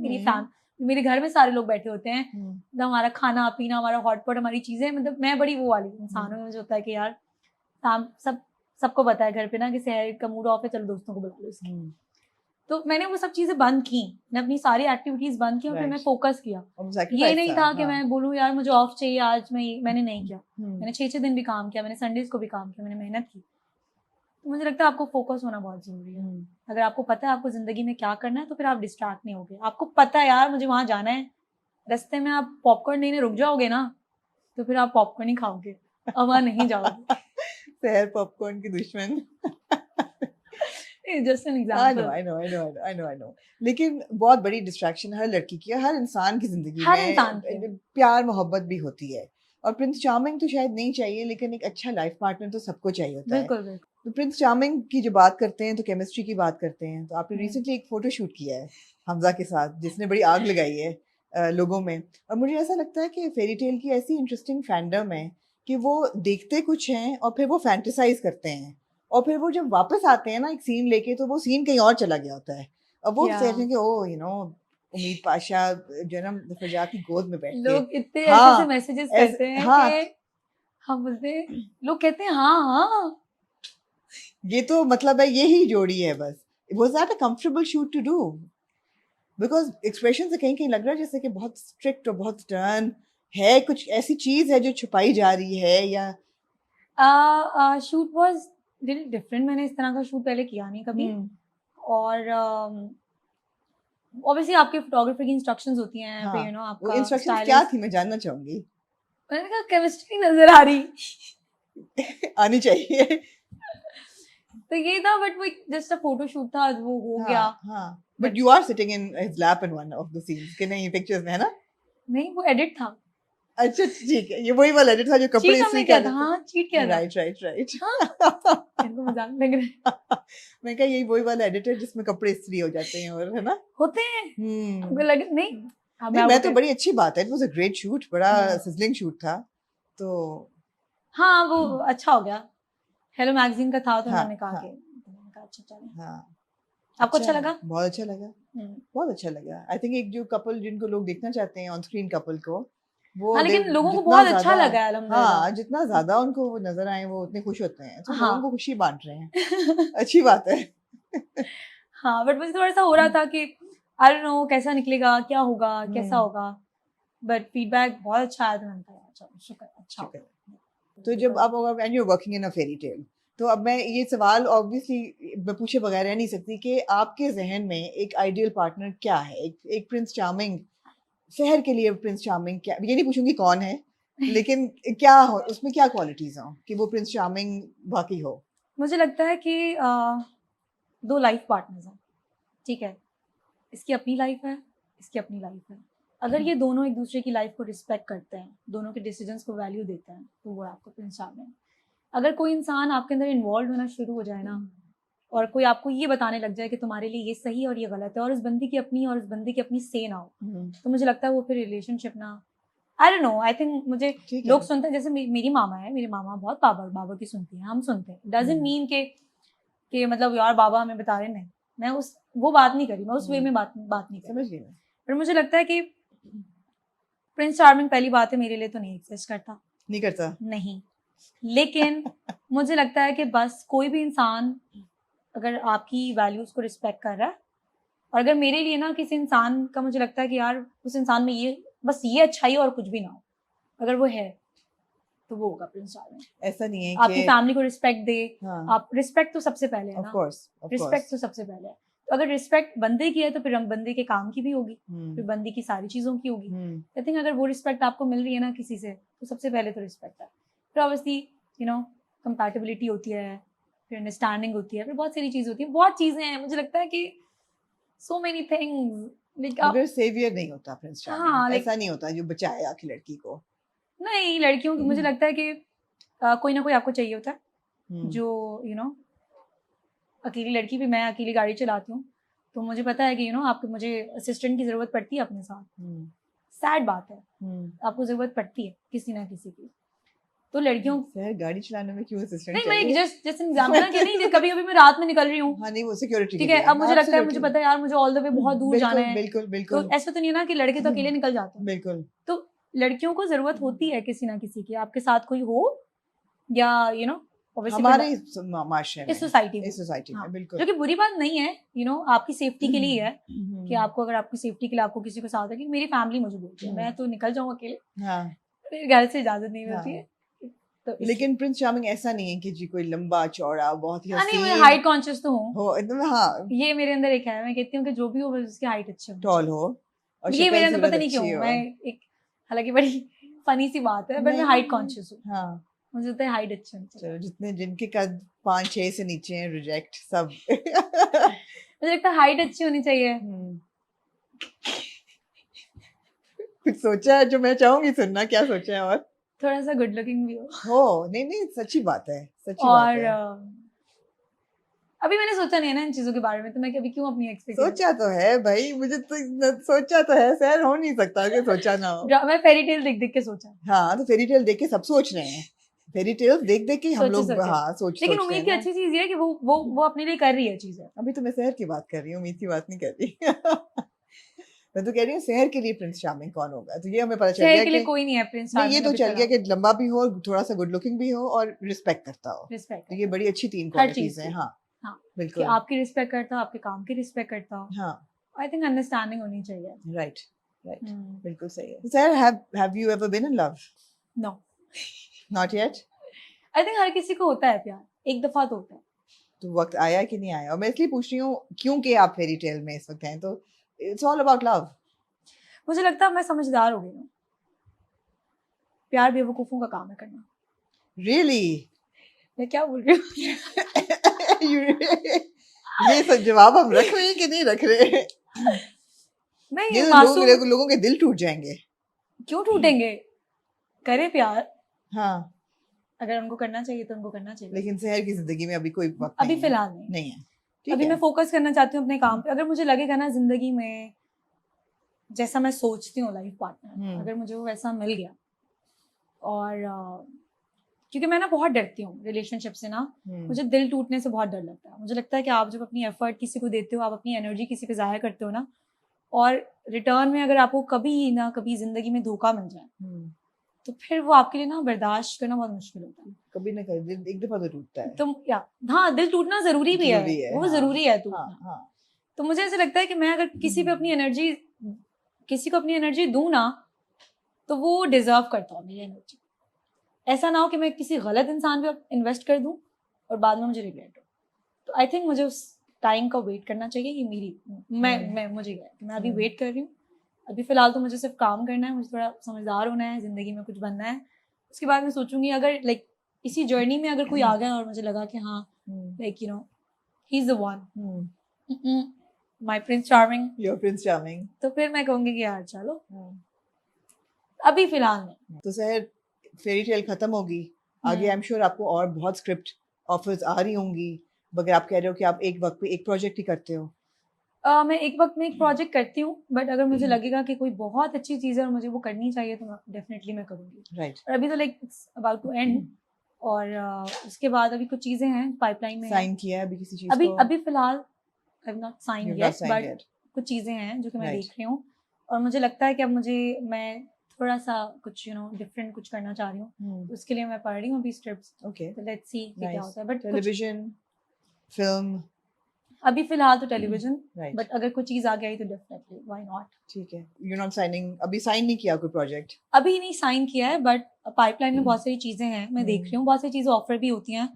मेरे घर में सारे लोग बैठे होते हैं, मतलब हमारा खाना पीना, हमारा हॉटपॉट, हमारी चीजें, मतलब मैं बड़ी वो वाली इंसान हूँ। मुझे होता है कि यार सबको पता है घर पे ना कि सहर का मूड ऑफ है, चलो दोस्तों को बुला लो इसकी। तो मैंने वो सब चीजें बंद की, मैंने अपनी सारी एक्टिविटीज बंद की और फिर मैं फोकस किया। ये नहीं था कि मैं बोलूँ यार मुझे ऑफ चाहिए आज, मैंने नहीं किया। मैंने 6 दिन भी काम किया, मैंने संडेज को भी काम किया, मैंने मेहनत की। तो मुझे लगता है आपको फोकस होना बहुत जरूरी है। अगर आपको पता है आपको जिंदगी में क्या करना है, तो फिर आप डिस्ट्रैक्ट नहीं होगे। आपको पता है यार मुझे वहां जाना है, रास्ते में आप पॉपकॉर्न लेने रुक जाओगे ना, तो फिर आप पॉपकॉर्न ही खाओगे और वहां नहीं जाओगे। सहर पॉपकॉर्न की दुश्मन। Just an example. I know. लेकिन बहुत बड़ी डिस्ट्रैक्शन हर लड़की की है, हर इंसान की जिंदगी हर में इंसान की। प्यार मोहब्बत भी होती है। और प्रिंस चार्मिंग तो शायद नहीं चाहिए, लेकिन एक अच्छा लाइफ पार्टनर तो सबको चाहिए होता है। बिल्कुल बिल्कुल। तो प्रिंस चार्मिंग की जो बात करते हैं तो केमिस्ट्री की बात करते हैं, तो आपने रिसेंटली एक फोटो शूट किया है हमजा के साथ, जिसने बड़ी आग लगाई है लोगों में। और मुझे ऐसा लगता है कि फेरी टेल की ऐसी इंटरेस्टिंग फैंडम है कि वो देखते कुछ हैं और फिर वो फैंटेसाइज करते हैं, और फिर वो जब वापस आते हैं ना एक सीन लेके, तो वो सीन कहीं और चला गया होता है। और वो कहते हैं कि ओ उम्मीद पाशा जो है ना फजा की गोद में बैठ के, लोग इतने हाँ, ऐसे मैसेजेस करते हैं हाँ, कि हम बोलते हैं, लोग कहते हैं हाँ ये तो मतलब है यही जोड़ी है बस। Was that a comfortable shoot to do? Because expression से कहीं कहीं लग रहा है जैसे कि बहुत स्ट्रिक्ट और बहुत स्टर्न है, कुछ ऐसी चीज है जो छुपाई जा रही है, या शूट वाज रियली डिफरेंट। मैंने इस तरह का शूट पहले किया नहीं कभी। और ऑब्वियसली आपके फोटोग्राफर की इंस्ट्रक्शंस होती हैं, हाँ, फिर वो आपका इंस्ट्रक्शंस क्या थी मैं जानना चाहूंगी। मैंने कहा केमिस्ट्री नजर आ रही आनी चाहिए। तो ये था, बट वो जस्ट अ फोटो शूट था, वो हो गया। हाँ, but you are sitting in his lap in one of the scenes के नहीं पिक्चर्स में, है ना? नहीं, वो एडिट था। अच्छा ठीक है, ये वही वाला एडिट था जो कपड़े चीट हमने इस्त्री किया कर था। हाँ, चीट किया था। राइट। इनको मजाक लग रहा है। मैं कहा यही वही वाला एडिट है जिसमें कपड़े इस्त्री हो जाते हैं, और है ना? होते हैं। हमको लगे नहीं। नहीं, मैं तो बड़ी अच्छी बात है, it was a great shoot, बड़ा सिजलिंग शूट था। तो हाँ, वो अच्छा हो गया। हेलो मैगजीन का था, तो उन्होंने कहा कि अच्छा चलो। हाँ, आपको अच्छा लगा? बहुत अच्छा लगा, बहुत अच्छा लगा। आई थिंक एक जो कपल जिनको लोग देखना चाहते हैं ऑन स्क्रीन कपल को, वो हाँ, लेकिन लोगों को बहुत अच्छा लगा है अल्हम्दुलिल्लाह। हाँ, जितना ज्यादा उनको वो नजर आए वो उतने खुश होते हैं, तो हाँ। लोगों को खुशी बांट रहे हैं। अच्छी बात है। हाँ, बट मुझे थोड़ा सा हो रहा था कि आई डोंट नो कैसा निकलेगा, क्या होगा, कैसा होगा, बट फीडबैक बहुत अच्छा आया, तो मैंने कहा चलो शुक्र, अच्छा। तो जब आप when you are working in a fairy tale, तो अब मैं ये सवाल ऑब्वियसली मैं पूछे बगैर रह नहीं सकती कि आपके जहन में एक आइडियल पार्टनर क्या है? एक प्रिंस चार्मिंग, शहर के लिए प्रिंस चार्मिंग क्या, ये नहीं पूछूंगी कौन है, लेकिन क्या हो उसमें, क्या क्वालिटीज हो कि वो प्रिंस चार्मिंग बाकी हो? मुझे लगता है कि 2 लाइफ पार्टनर्स हैं, ठीक है? इसकी अपनी लाइफ है, इसकी अपनी लाइफ है। अगर ये दोनों एक दूसरे की लाइफ को रिस्पेक्ट करते हैं, दोनों के डिसीजंस को वैल्यू देते हैं, तो वो आपको प्रिंस चार्मिंग। अगर कोई इंसान आपके अंदर इन्वॉल्व होना शुरू हो जाए ना, और कोई आपको ये बताने लग जाए कि तुम्हारे लिए ये सही और ये गलत है, और उस बंदी की अपनी से ना हो, तो मुझे लगता है वो फिर रिलेशनशिप ना, I don't know, I think मुझे लोग सुनते हैं, जैसे मेरी मामा है, मेरी मामा बहुत बाबा की सुनती है, हम सुनते हैं, डजंट मीन कि मतलब यार बाबा हमें बता रहे, नहीं, मैं वो बात नहीं करी, मैं उस वे में बात नहीं करी, समझ गई। पर मुझे लगता है कि प्रिंस चार्मिंग पहली बात है मेरे लिए तो नहीं एग्जिस्ट करता, नहीं करता, नहीं। लेकिन मुझे लगता है कि बस कोई भी इंसान अगर आपकी वैल्यूज को रिस्पेक्ट कर रहा है, और अगर मेरे लिए ना किसी इंसान का मुझे लगता है कि यार उस इंसान में ये बस ये अच्छाई और कुछ भी ना हो, अगर वो है तो वो होगा प्रिंस चार्मिंग। ऐसा नहीं है आपकी फैमिली को रिस्पेक्ट दे। हाँ, आप रिस्पेक्ट तो सबसे पहले है ना, रिस्पेक्ट तो सबसे पहले है। तो अगर रिस्पेक्ट बंदे की है तो फिर बंदे के काम की भी होगी, फिर बंदे की सारी चीजों की होगी। आई थिंक अगर वो रिस्पेक्ट आपको मिल रही है ना किसी से, तो सबसे पहले तो रिस्पेक्ट है, फिर ऑब्वियसली कंपैटिबिलिटी होती है, फिर अंडरस्टैंडिंग होती है, फिर बहुत सारी चीज होती है, बहुत चीजें हैं। मुझे लगता है कि सो मेनी थिंग्स, मगर सेवियर नहीं होता प्रिंस चार्मिंग। हाँ, ऐसा नहीं होता जो बचाए आखिर लड़की को। नहीं, लड़कियों की मुझे लगता है कि कोई ना कोई आपको चाहिए होता है जो अकेली लड़की भी, मैं अकेली गाड़ी चलाती हूँ, तो मुझे पता है कि आपको मुझे असिस्टेंट की जरूरत पड़ती है अपने साथ। सैड बात है, आपको जरूरत पड़ती है किसी ना किसी की। तो लड़कियों सर गाड़ी चलाने में क्यों असिस्टेंट नहीं, चाहिए? मैं जस्ट एग्जांपल है कि नहीं, कभी कभी मैं रात में निकल रही हूँ, हाँ नहीं वो सिक्योरिटी ठीक है, अब मुझे लगता है, मुझे पता है यार मुझे ऑल द वे बहुत दूर जाना है, बिल्कुल बिल्कुल तो ऐसा तो नहीं है ना कि लड़के तो अकेले निकल जाते हैं। बिल्कुल। तो लड़कियों को जरूरत होती है किसी ना किसी की, आपके साथ कोई हो या हमारे माशरे में, इस सोसाइटी इस सोसाइटी में, बिल्कुल। जो कि बुरी बात नहीं है, आपकी सेफ्टी के लिए है कि आपको, अगर आपकी सेफ्टी के लिए आपको किसी को साथ है, कि मेरी फैमिली मुझे बोलती है मैं तो निकल जाऊँ अकेले, हाँ मेरे घर से इजाजत नहीं मिलती है, तो लेकिन प्रिंस चार्मिंग ऐसा नहीं है कि जी कोई लंबा चौड़ा बहुत ही नहीं, मैं हसीन हाइट कॉन्शियस तो हूँ, हो एकदम, हाँ ये मेरे अंदर एक है, मैं कहती हूँ कि जो भी हो बस उसकी हाइट अच्छी हो, टॉल हो और ये मेरे शक्ल अंदर पता सूरत नहीं क्यों, अच्छी हो। मैं एक, हालांकि बड़ी फनी सी बात है, बट मैं हाइट कॉन्शियस हूँ, हाँ मुझे लगता है हाइट अच्छी होनी चाहिए। चलो, जितने जिनके कद 5-6 से नीचे हैं रिजेक्ट सब। मुझे लगता है हाइट अच्छी होनी चाहिए। कुछ सोचा है जो मैं चाहूंगी सुनना, क्या सोचा है? और थोड़ा सा गुड लुकिंग भी हो, नहीं नहीं सच्ची बात है, सच्ची और बात है। अभी मैंने सोचा नहीं है ना इन चीजों के बारे में, तो मैं अभी क्यों अपनी एक्सपेक्टेशन, सोचा तो है भाई, मुझे तो सोचा तो है सर, हो नहीं सकता कि सोचा ना हो। मैं फेरी टेल देख देख के सोचा, हाँ तो फेरी टेल देख के सब सोच रहे हैं, फेरी टेल देख देख के हम सोचे लोग सोचे। हाँ सोच लेकिन सोचते उम्मीद हैं की ना। अच्छी चीज ये है कि वो अपने लिए कर रही है चीजें। अभी तो मैं शहर की बात कर रही हूँ, उम्मीद की बात नहीं कर रही। मैं तो कह रही हूँ शहर के लिए प्रिंस चार्मिंग कौन होगा, तो ये हमें पता चल शहर गया के लिए कि कोई नहीं है प्रिंस नहीं, ये चार्मिंग तो अभी चल गया फिलहाल। कि लंबा भी हो, थोड़ा सा गुड लुकिंग भी हो और रिस्पेक्ट करता हो, रिस्पेक्ट तो ये बड़ी अच्छी 3 हर क्वालिटीज चीज हैं। की। हाँ हाँ, कि बिल्कुल, आपकी रिस्पेक्ट करता हो, आपके काम की रिस्पेक्ट करता हो, हाँ आई थिंक अंडरस्टैंडिंग होनी चाहिए। राइट राइट, बिल्कुल सही है। Sir have you ever been in love? No, not yet. I think हर किसी को होता है प्यार, एक दफा तो होता है। तो वक्त आया कि नहीं आया? और मैं इसलिए पूछ रही हूँ क्योंकि आप फेरी टेल में इस वक्त हैं, तो इट्स ऑल अबाउट लव। मुझे लगता है मैं समझदार हो गई हूँ, प्यार बेवकूफों का काम है करना। रियली? मैं क्या बोल रही हूँ? ये सब जवाब हम रख रहे हैं कि नहीं रख रहे? नहीं, ये तो मासूम लोगों के दिल टूट जाएंगे। क्यों टूटेंगे, करे प्यार, हाँ अगर उनको करना चाहिए तो उनको करना चाहिए। लेकिन शहर की जिंदगी में अभी कोई वक्त अभी नहीं है। फिलहाल नहीं है, अभी ठीक है। मैं फोकस करना चाहती हूँ अपने काम पे। अगर मुझे लगेगा ना जिंदगी में जैसा मैं सोचती हूँ लाइफ पार्टनर, अगर मुझे वो वैसा मिल गया, और क्योंकि मैं ना बहुत डरती हूँ रिलेशनशिप से ना, मुझे दिल टूटने से बहुत डर लगता है। मुझे लगता है कि आप जब अपनी एफर्ट किसी को देते हो, आप अपनी एनर्जी किसी पे जाया करते हो ना, और रिटर्न में अगर आपको कभी ना कभी जिंदगी में धोखा मिल जाए, तो फिर वो आपके लिए ना बर्दाश्त करना बहुत मुश्किल होता है। कभी ना कभी दिल एक दफा तो टूटता है। तो हाँ, दिल टूटना जरूरी भी है, वो हाँ, जरूरी है टूटना। हाँ। तो मुझे ऐसा लगता है कि मैं अगर किसी पे अपनी एनर्जी, किसी को अपनी एनर्जी दूं ना, तो वो डिजर्व करता हो मेरी एनर्जी। ऐसा ना हो कि मैं किसी गलत इंसान पे इन्वेस्ट कर दूं और बाद में मुझे रिग्रेट हो। तो आई थिंक मुझे उस टाइम का वेट करना चाहिए। ये मेरी मुझे क्या है कि मैं अभी वेट कर रही हूँ। अभी फिलहाल तो मुझे सिर्फ काम करना है, मुझे थोड़ा समझदार होना है, जिंदगी में कुछ बनना है। उसके बाद मैं सोचूंगी, अगर लाइक इसी जर्नी में अगर कोई आ गया और मुझे लगा कि हाँ like he is the one, my Prince charming, your Prince charming, तो फिर मैं कहूंगी कि यार चलो, अभी फिलहाल नहीं। तो सर फेरी टेल खत्म होगी, आगे आई एम श्योर आपको और बहुत स्क्रिप्ट ऑफर्स आ रही होंगी, मगर आप कह रहे हो कि आप एक वक्त पे एक प्रोजेक्ट ही करते हो। मैं एक वक्त में एक प्रोजेक्ट करती हूँ, बट अगर मुझे लगेगा कि कोई बहुत अच्छी चीज़ है और मुझे वो करनी चाहिए तो डेफिनेटली मैं करूँगी। राइट। और अभी तो like it's about to end, और उसके बाद अभी कुछ चीज़ें हैं पाइपलाइन में। साइन किया है अभी किसी चीज़ को? अभी फिलहाल I have not sign yet, but कुछ चीज़ें हैं जो कि मैं देख रही हूँ, और मुझे लगता है कि अब मैं थोड़ा सा कुछ डिफरेंट कुछ करना चाह रही हूँ। उसके लिए मैं पढ़ रही हूँ अभी स्क्रिप्ट्स। ओके, तो लेट्स सी क्या होता है। But television, film? अभी फिलहाल तो टेलीविजन, राइट। बट अगर कोई चीज आ गई तो डेफिनेटली व्हाई नॉट। ठीक है, यू नॉट साइनिंग, अभी साइन नहीं किया कोई प्रोजेक्ट? अभी नहीं साइन किया है, बट पाइपलाइन में बहुत सारी चीजें हैं, मैं देख रही हूँ। बहुत सारी चीजें ऑफर भी होती हैं,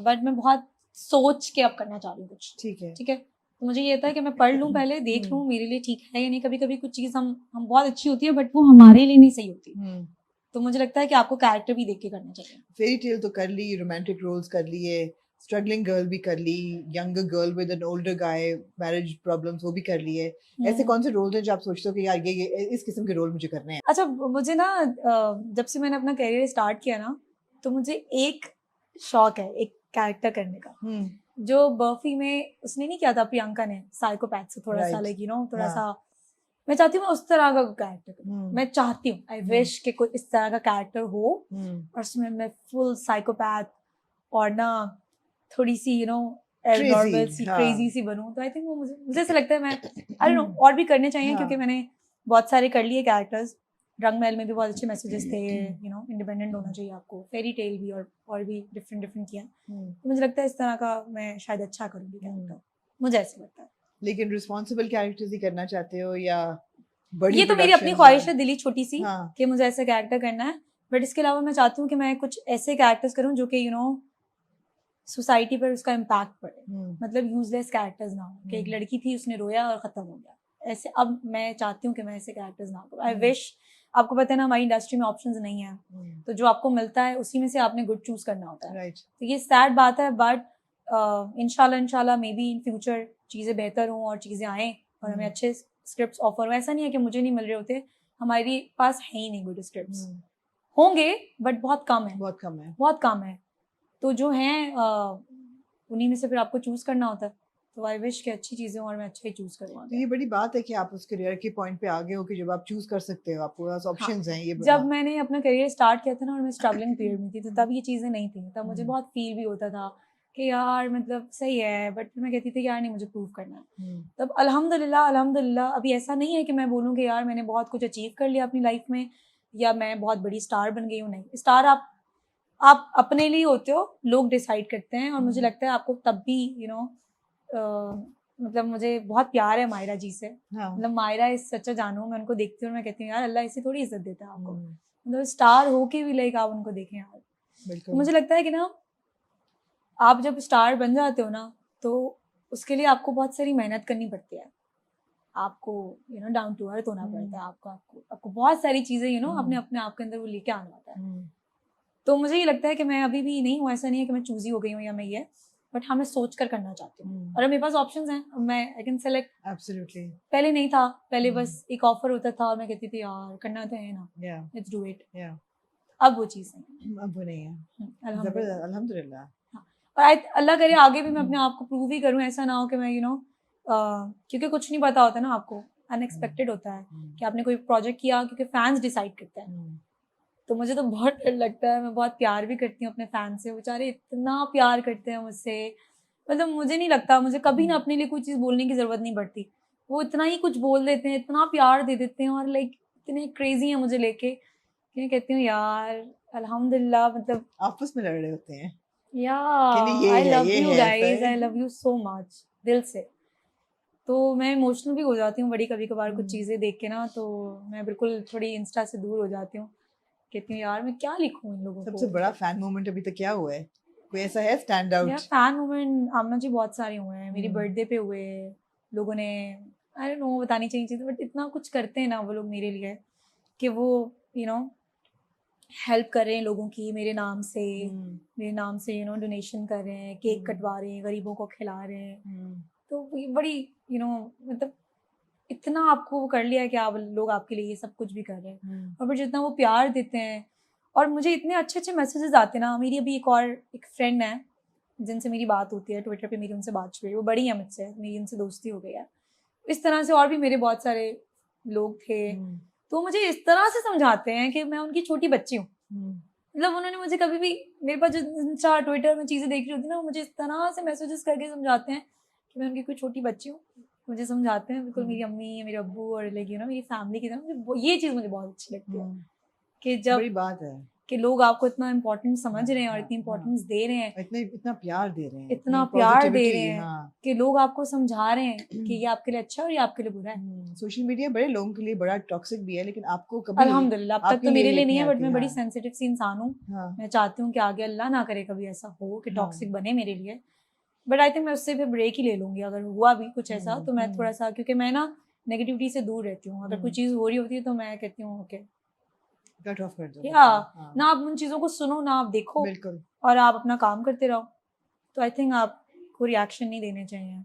बट मैं बहुत सोच के अब करना चाह रही हूँ कुछ। ठीक है, ठीक है। तो मुझे ये था कि मैं पढ़ लूँ पहले, देख लूँ मेरे लिए ठीक है या नहीं। कभी कभी कुछ चीज हम बहुत अच्छी होती है बट वो हमारे लिए नहीं सही होती, तो मुझे लगता है कि आपको कैरेक्टर भी देख के करना चाहिए। फेरी टेल तो कर ली, रोमांटिक रोल्स कर लिए, स्ट्रगलिंग गर्ल भी कर ली, younger girl with an older guy, marriage problems वो भी कर लिए। ऐसे कौन से रोल्स हैं जो आप सोचते हो कि यार ये इस किस्म के रोल मुझे करने हैं? अच्छा, मुझे ना जब से मैंने अपना करियर स्टार्ट किया ना, तो मुझे एक शौक है एक कैरेक्टर करने का। जो बर्फी में उसने नहीं किया था प्रियंका ने साइकोपैथ से थोड़ा सा Right. लाइक यू नो थोड़ा हाँ. सा, मैं चाहती हूँ मैं उस तरह का कैरेक्टर करूँ। हम्म. मैं चाहती हूँ, आई विश कि कोई इस तरह का कैरेक्टर हो और उसमें मैं फुल साइकोपैथ और ना थोड़ी सी यू नो नॉर्मल सी हाँ. क्रेजी सी बनूं। तो आई थिंक वो मुझे ऐसा लगता है मैं आई डोंट नो और भी करने चाहिए हाँ. क्योंकि मैंने बहुत सारे कर लिए कैरेक्टर्स। रंग महल में भी बहुत अच्छे मैसेजेस थे, यू नो इंडिपेंडेंट होना चाहिए आपको, फेरी टेल भी और भी डिफरेंट डिफरेंट किया। तो मुझे लगता है इस तरह का मैं शायद अच्छा करूँगी कैरेक्टर, मुझे ऐसा लगता है। लेकिन रिस्पॉन्सिबल कैरेक्टर्स ही करना चाहते हो या बड़ी ये तो मेरी अपनी productions ख्वाहिश या- है दिली छोटी सी हाँ. कि मुझे ऐसा कैरेक्टर करना है, बट इसके अलावा मैं चाहती हूँ कि मैं कुछ ऐसे कैरेक्टर्स करूँ जो कि यू नो सोसाइटी पर उसका इम्पैक्ट पड़े, मतलब यूजलेस कैरेक्टर्स ना हो कि एक लड़की थी उसने रोया और खत्म हो गया, ऐसे अब मैं चाहती हूँ कि मैं ऐसे कैरेक्टर्स ना करूँ। आई विश, आपको पता है ना हमारी इंडस्ट्री में ऑप्शंस नहीं है, तो जो आपको मिलता है उसी में से आपने गुड चूज करना होता है। Right. तो ये सैड बात है, बट इंशाल्लाह मे बी इन फ्यूचर चीज़ें बेहतर हों और चीज़ें आएँ और हमें अच्छे स्क्रिप्ट्स ऑफर हो। ऐसा नहीं है कि मुझे नहीं मिल रहे होते, हमारे पास है ही नहीं गुड स्क्रिप्ट्स, होंगे बट बहुत कम है, बहुत कम है। बहुत कम है। तो जो हैं उन्हीं में से फिर आपको चूज करना होता है। तो आई विश कि अच्छी चीजें और मैं अच्छा ही चूज करूँ। तो ये बड़ी बात है कि आप उस करियर के पॉइंट पे आ गए हो कि जब आप चूज कर सकते हो, आपके पास ऑप्शंस हैं। ये जब मैंने अपना करियर स्टार्ट किया था ना और मैं स्ट्रगलिंग पीरियड में थी, तो तब ये चीज़ें नहीं थी, तब मुझे बहुत फील भी होता था कि यार मतलब सही है, बट मैं कहती थी यार नहीं मुझे प्रूव करना है। तब अल्हम्दुलिल्लाह अभी ऐसा नहीं है कि मैं बोलूँ कि यार मैंने बहुत कुछ अचीव कर लिया अपनी लाइफ में या मैं बहुत बड़ी स्टार बन गई हूँ। नहीं, स्टार आप अपने लिए होते हो, लोग डिसाइड करते हैं। और मुझे लगता है आपको तब भी यू नो मतलब मुझे बहुत प्यार है मायरा जी से। मतलब मायरा इस सच्चा जानू, मैं उनको देखती हूँ और मैं कहती हूँ यार अल्लाह इसे थोड़ी इज्जत देता है आपको, मतलब स्टार हो के भी लाइक आप उनको देखें यार। तो मुझे लगता है कि ना आप जब स्टार बन जाते हो ना तो उसके लिए आपको बहुत सारी मेहनत करनी पड़ती है, आपको you know down to earth होना पड़ता है, आपको बहुत सारी चीजें यू नो अपने आप के अंदर वो लेके आना होता है। तो मुझे ये लगता है कि मैं अभी भी नहीं हूँ, ऐसा नहीं है कि मैं चूजी हो गई हूँ या मैं ये, बट हाँ मैं सोच कर करना चाहती हूँ और मेरे पास ऑप्शंस हैं, मैं आई कैन सेलेक्ट। एब्सोल्युटली। पहले नहीं था, पहले बस एक ऑफर होता था और मैं कहती थी यार करना तो है ना, लेट्स डू इट। अब वो चीज़ नहीं, अब वो नहीं है। अल्हम्दुलिल्लाह। अल्हम्दुलिल्लाह। और अल्लाह करे आगे भी मैं अपने आप को प्रूव ही करूँ, ऐसा ना हो कि मैं यू नो क्योंकि कुछ नहीं पता होता ना आपको, अनएक्सपेक्टेड होता है कि आपने कोई प्रोजेक्ट किया क्योंकि फैंस डिसाइड करते हैं। तो मुझे तो बहुत डर लगता है, मैं बहुत प्यार भी करती हूँ अपने फैन से, बेचारे इतना प्यार करते हैं मुझसे, मतलब मुझे नहीं लगता मुझे कभी ना अपने लिए कोई चीज़ बोलने की ज़रूरत नहीं पड़ती, वो इतना ही कुछ बोल देते हैं, इतना प्यार दे देते हैं और लाइक इतने क्रेजी हैं मुझे लेके कि मैं कहती हूँ यार अल्हम्दुलिल्लाह। मतलब आपस में लड़ रहे होते हैं या ये आई है, लव ये यू है, guys, I love you so much दिल से। तो मैं इमोशनल भी हो जाती हूँ बड़ी कभी कभार कुछ चीज़ें देख के ना, तो मैं बिल्कुल थोड़ी इंस्टा से दूर हो जाती हूँ, कहती हूँ यार मैं क्या लिखूँ इन लोगों को। सबसे बड़ा फैन मोमेंट अभी तक क्या हुआ है? कोई ऐसा है स्टैंड आउट? यार फैन मोमेंट आमना जी बहुत सारे हुए हैं, मेरी बर्थडे पे हुए, लोगों ने आई डोंट नो बतानी चाहिए चीज़ें, बट इतना कुछ करते हैं ना वो लोग मेरे लिए कि वो यू नो हेल्प कर रहे हैं लोगों की मेरे नाम से यू नो डोनेशन कर रहे हैं, केक कटवा रहे हैं, गरीबों को खिला रहे हैं। तो ये बड़ी यू नो मतलब इतना आपको वो कर लिया है कि आप लोग आपके लिए ये सब कुछ भी कर रहे हैं और फिर जितना वो प्यार देते हैं और मुझे इतने अच्छे अच्छे मैसेजेस आते हैं ना। मेरी अभी एक फ्रेंड है जिनसे मेरी बात होती है ट्विटर पे, मेरी उनसे बात हुई, वो बड़ी है मुझसे, मेरी उनसे दोस्ती हो गई है। इस तरह से और भी मेरे बहुत सारे लोग थे, तो मुझे इस तरह से समझाते हैं कि मैं उनकी छोटी बच्ची हूँ। मतलब उन्होंने मुझे कभी भी, मेरे पास जो इंस्टा ट्विटर में चीज़ें देख रही होती है ना, मुझे इस तरह से मैसेजेस करके समझाते हैं कि मैं उनकी कोई छोटी बच्ची हूँ, मुझे समझाते हैं बिल्कुल मेरी अम्मी मेरे अब्बू और लाइक यू नो मेरी फैमिली की तरह। मुझे ये चीज़ मुझे बहुत अच्छी लगती है कि जब बड़ी बात है कि लोग आपको इतना इम्पोर्टेंस समझ रहे हैं और इतनी इम्पोर्टेंस दे रहे हैं, इतना प्यार दे रहे हैं, इतना प्यार दे रहे हैं कि लोग आपको समझा रहे हैं कि ये आपके लिए अच्छा है और ये आपके लिए बुरा है। सोशल मीडिया बड़े लोगों के लिए बड़ा टॉक्सिक भी है, लेकिन आपको कभी अल्हम्दुलिल्लाह अब तक तो मेरे लिए नहीं है, बट मैं बड़ी हाँ। सेंसिटिव सी इंसान हूँ। मैं चाहती हूँ कि आगे अल्लाह ना करे कभी ऐसा हो कि टॉक्सिक बने मेरे लिए, बट आई थिंक मैं उससे फिर ब्रेक ही ले लूंगी अगर हुआ भी कुछ ऐसा। तो मैं थोड़ा सा, क्योंकि मैं ना नेगेटिविटी से दूर रहती हूँ, अगर कोई चीज़ हो रही होती है तो मैं कहती हूँ ओके कट ऑफ कर दो, या ना आप उन चीज़ों को सुनो ना आप देखो, बिल्कुल, और आप अपना काम करते रहो। तो आई थिंक आपको रिएक्शन नहीं देने चाहिए।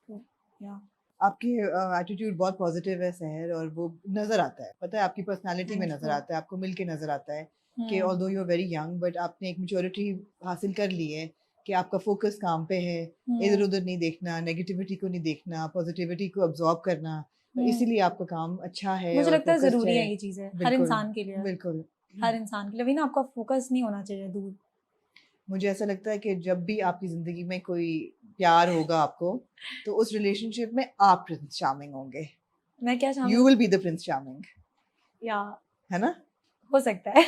तो या आपकी एटीट्यूड बहुत पॉजिटिव है सहर, और वो नजर आता है, पता है आपकी पर्सनालिटी में नजर आता है, आपको मिल के नजर आता है कि although you are very young but आपने एक मैच्योरिटी हासिल कर ली है कि आपका फोकस काम पे है, इधर उधर नहीं देखना, नेगेटिविटी को नहीं देखना, पॉजिटिविटी को अब्जॉर्ब करना, और इसीलिए आपका काम अच्छा है। मुझे और लगता है focused जरूरी है ये चीजें हर बिल्कुल, इंसान के लिए, बिल्कुल। हर इंसान के लिए भी ना, आपका फोकस नहीं होना चाहिए दूर। मुझे ऐसा लगता है कि जब भी आपकी जिंदगी में कोई प्यार होगा आपको, तो उस रिलेशनशिप में आप प्रिंस चार्मिंग होंगे। मैं क्या यू चाहूँ will be the Prince charming, या है ना? हो सकता है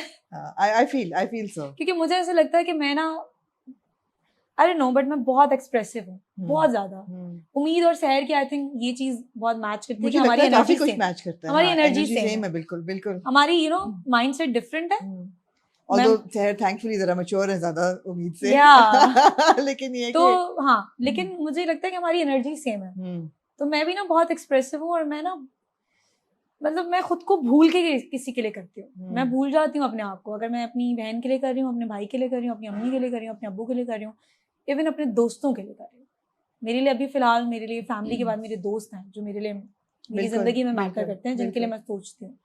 आई फील सो। क्योंकि मुझे ऐसा लगता है कि मैं ना आई डोंट नो बट मैं बहुत एक्सप्रेसिव हूँ, बहुत ज्यादा। उम्मीद और सहर की आई थिंक ये चीज बहुत मैच करती है कि मुझे हमारी लगता है काफी एनर्जी कुछ सेम, मैच करता है। हमारी हाँ, एनर्जी energy सेम same है, है, बिल्कुल बिल्कुल। हमारी माइंडसेट डिफरेंट है। ऑल्दो सहर थैंकफुली जरा मैच्योर है ज्यादा उम्मीद से। Yeah. लेकिन ये तो कि हाँ, लेकिन मुझे लगता है कि हमारी एनर्जी सेम है। तो मैं भी ना बहुत एक्सप्रेसिव हूँ, और मैं ना मतलब मैं खुद को भूल के किसी के लिए करती हूँ। मैं भूल जाती हूँ अपने आप को। अगर मैं अपनी बहन के लिए कर रही हूँ, अपने भाई के लिए कर रही हूँ, अपनी अम्मी के लिए कर रही हूँ, अपने अब्बू के लिए कर रही हूँ, इवन अपने दोस्तों के लिए कर रही हूँ। मेरे लिए अभी फिलहाल, मेरे लिए फैमिली के बाद मेरे दोस्त हैं जो मेरे लिए मेरी बिल्कुल, जिंदगी में मैटर बिल्कुल, करते हैं, जिनके लिए बिल्कुल। मैं सोचती हूँ।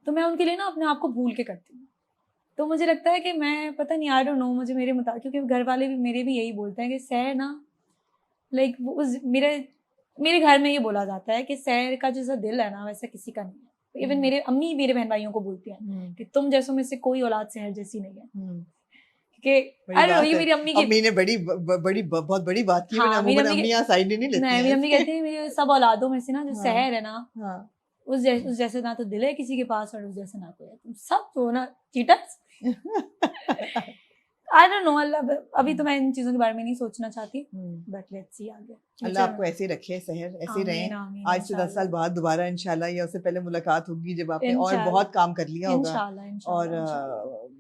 तो मैं उनके लिए ना अपने आप को भूल के करती हूँ। तो मुझे लगता है कि मैं पता नहीं, आई डोंट नो, मुझे मेरे मुताबिक, क्योंकि घर वाले भी मेरे भी यही बोलते हैं कि सैर ना लाइक मेरे घर में ये बोला जाता है कि सैर का जैसा दिल है ना वैसा किसी का नहीं है। इवन मेरे अम्मी मेरे बहन भाइयों को बोलती हैं कि तुम जैसों में से कोई औलाद सहर जैसी नहीं है। कि बड़ी आई डोंट नो, बात ये है। मेरी अम्मी की, अम्मी ने बहुत बड़ी बात की। हाँ, मेरी अम्मी अम्मियां साइड नहीं लेती नहीं, हैं मेरी अम्मी इसके। कहती है मेरे सब औलादों में से ना जो हाँ, सहर है ना, हाँ। उस जैसे ना तो दिल है किसी के पास, और उस जैसे ना कोई है। तुम सब तो ना चीटर्स। आई डोंट नो, अल्लाह, अभी तो मैं इन चीजों के बारे में नहीं सोचना चाहती, बट लेट्स सी आगे। अल्लाह आपको ऐसे ही रखे सहर, ऐसे ही रहें। आज से 10 साल बाद दोबारा इंशाल्लाह, या उससे पहले मुलाकात होगी जब आपने और बहुत काम कर लिया होगा। और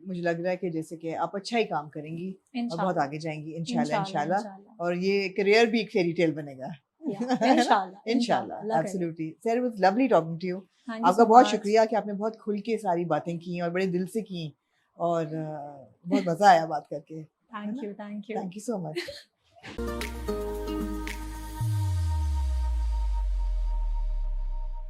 मुझे लग रहा है कि जैसे कि आप अच्छा ही काम करेंगी और बहुत आगे जाएंगी इंशाल्लाह, इंशाल्लाह। और ये करियर भी एक फेरी टेल बनेगा इंशाल्लाह। Absolutely. Sehar, it was lovely talking to you. आपका बहुत शुक्रिया कि आपने बहुत खुल के सारी बातें की और बड़े दिल से की, और बहुत मजा आया बात करके। Thank you so much.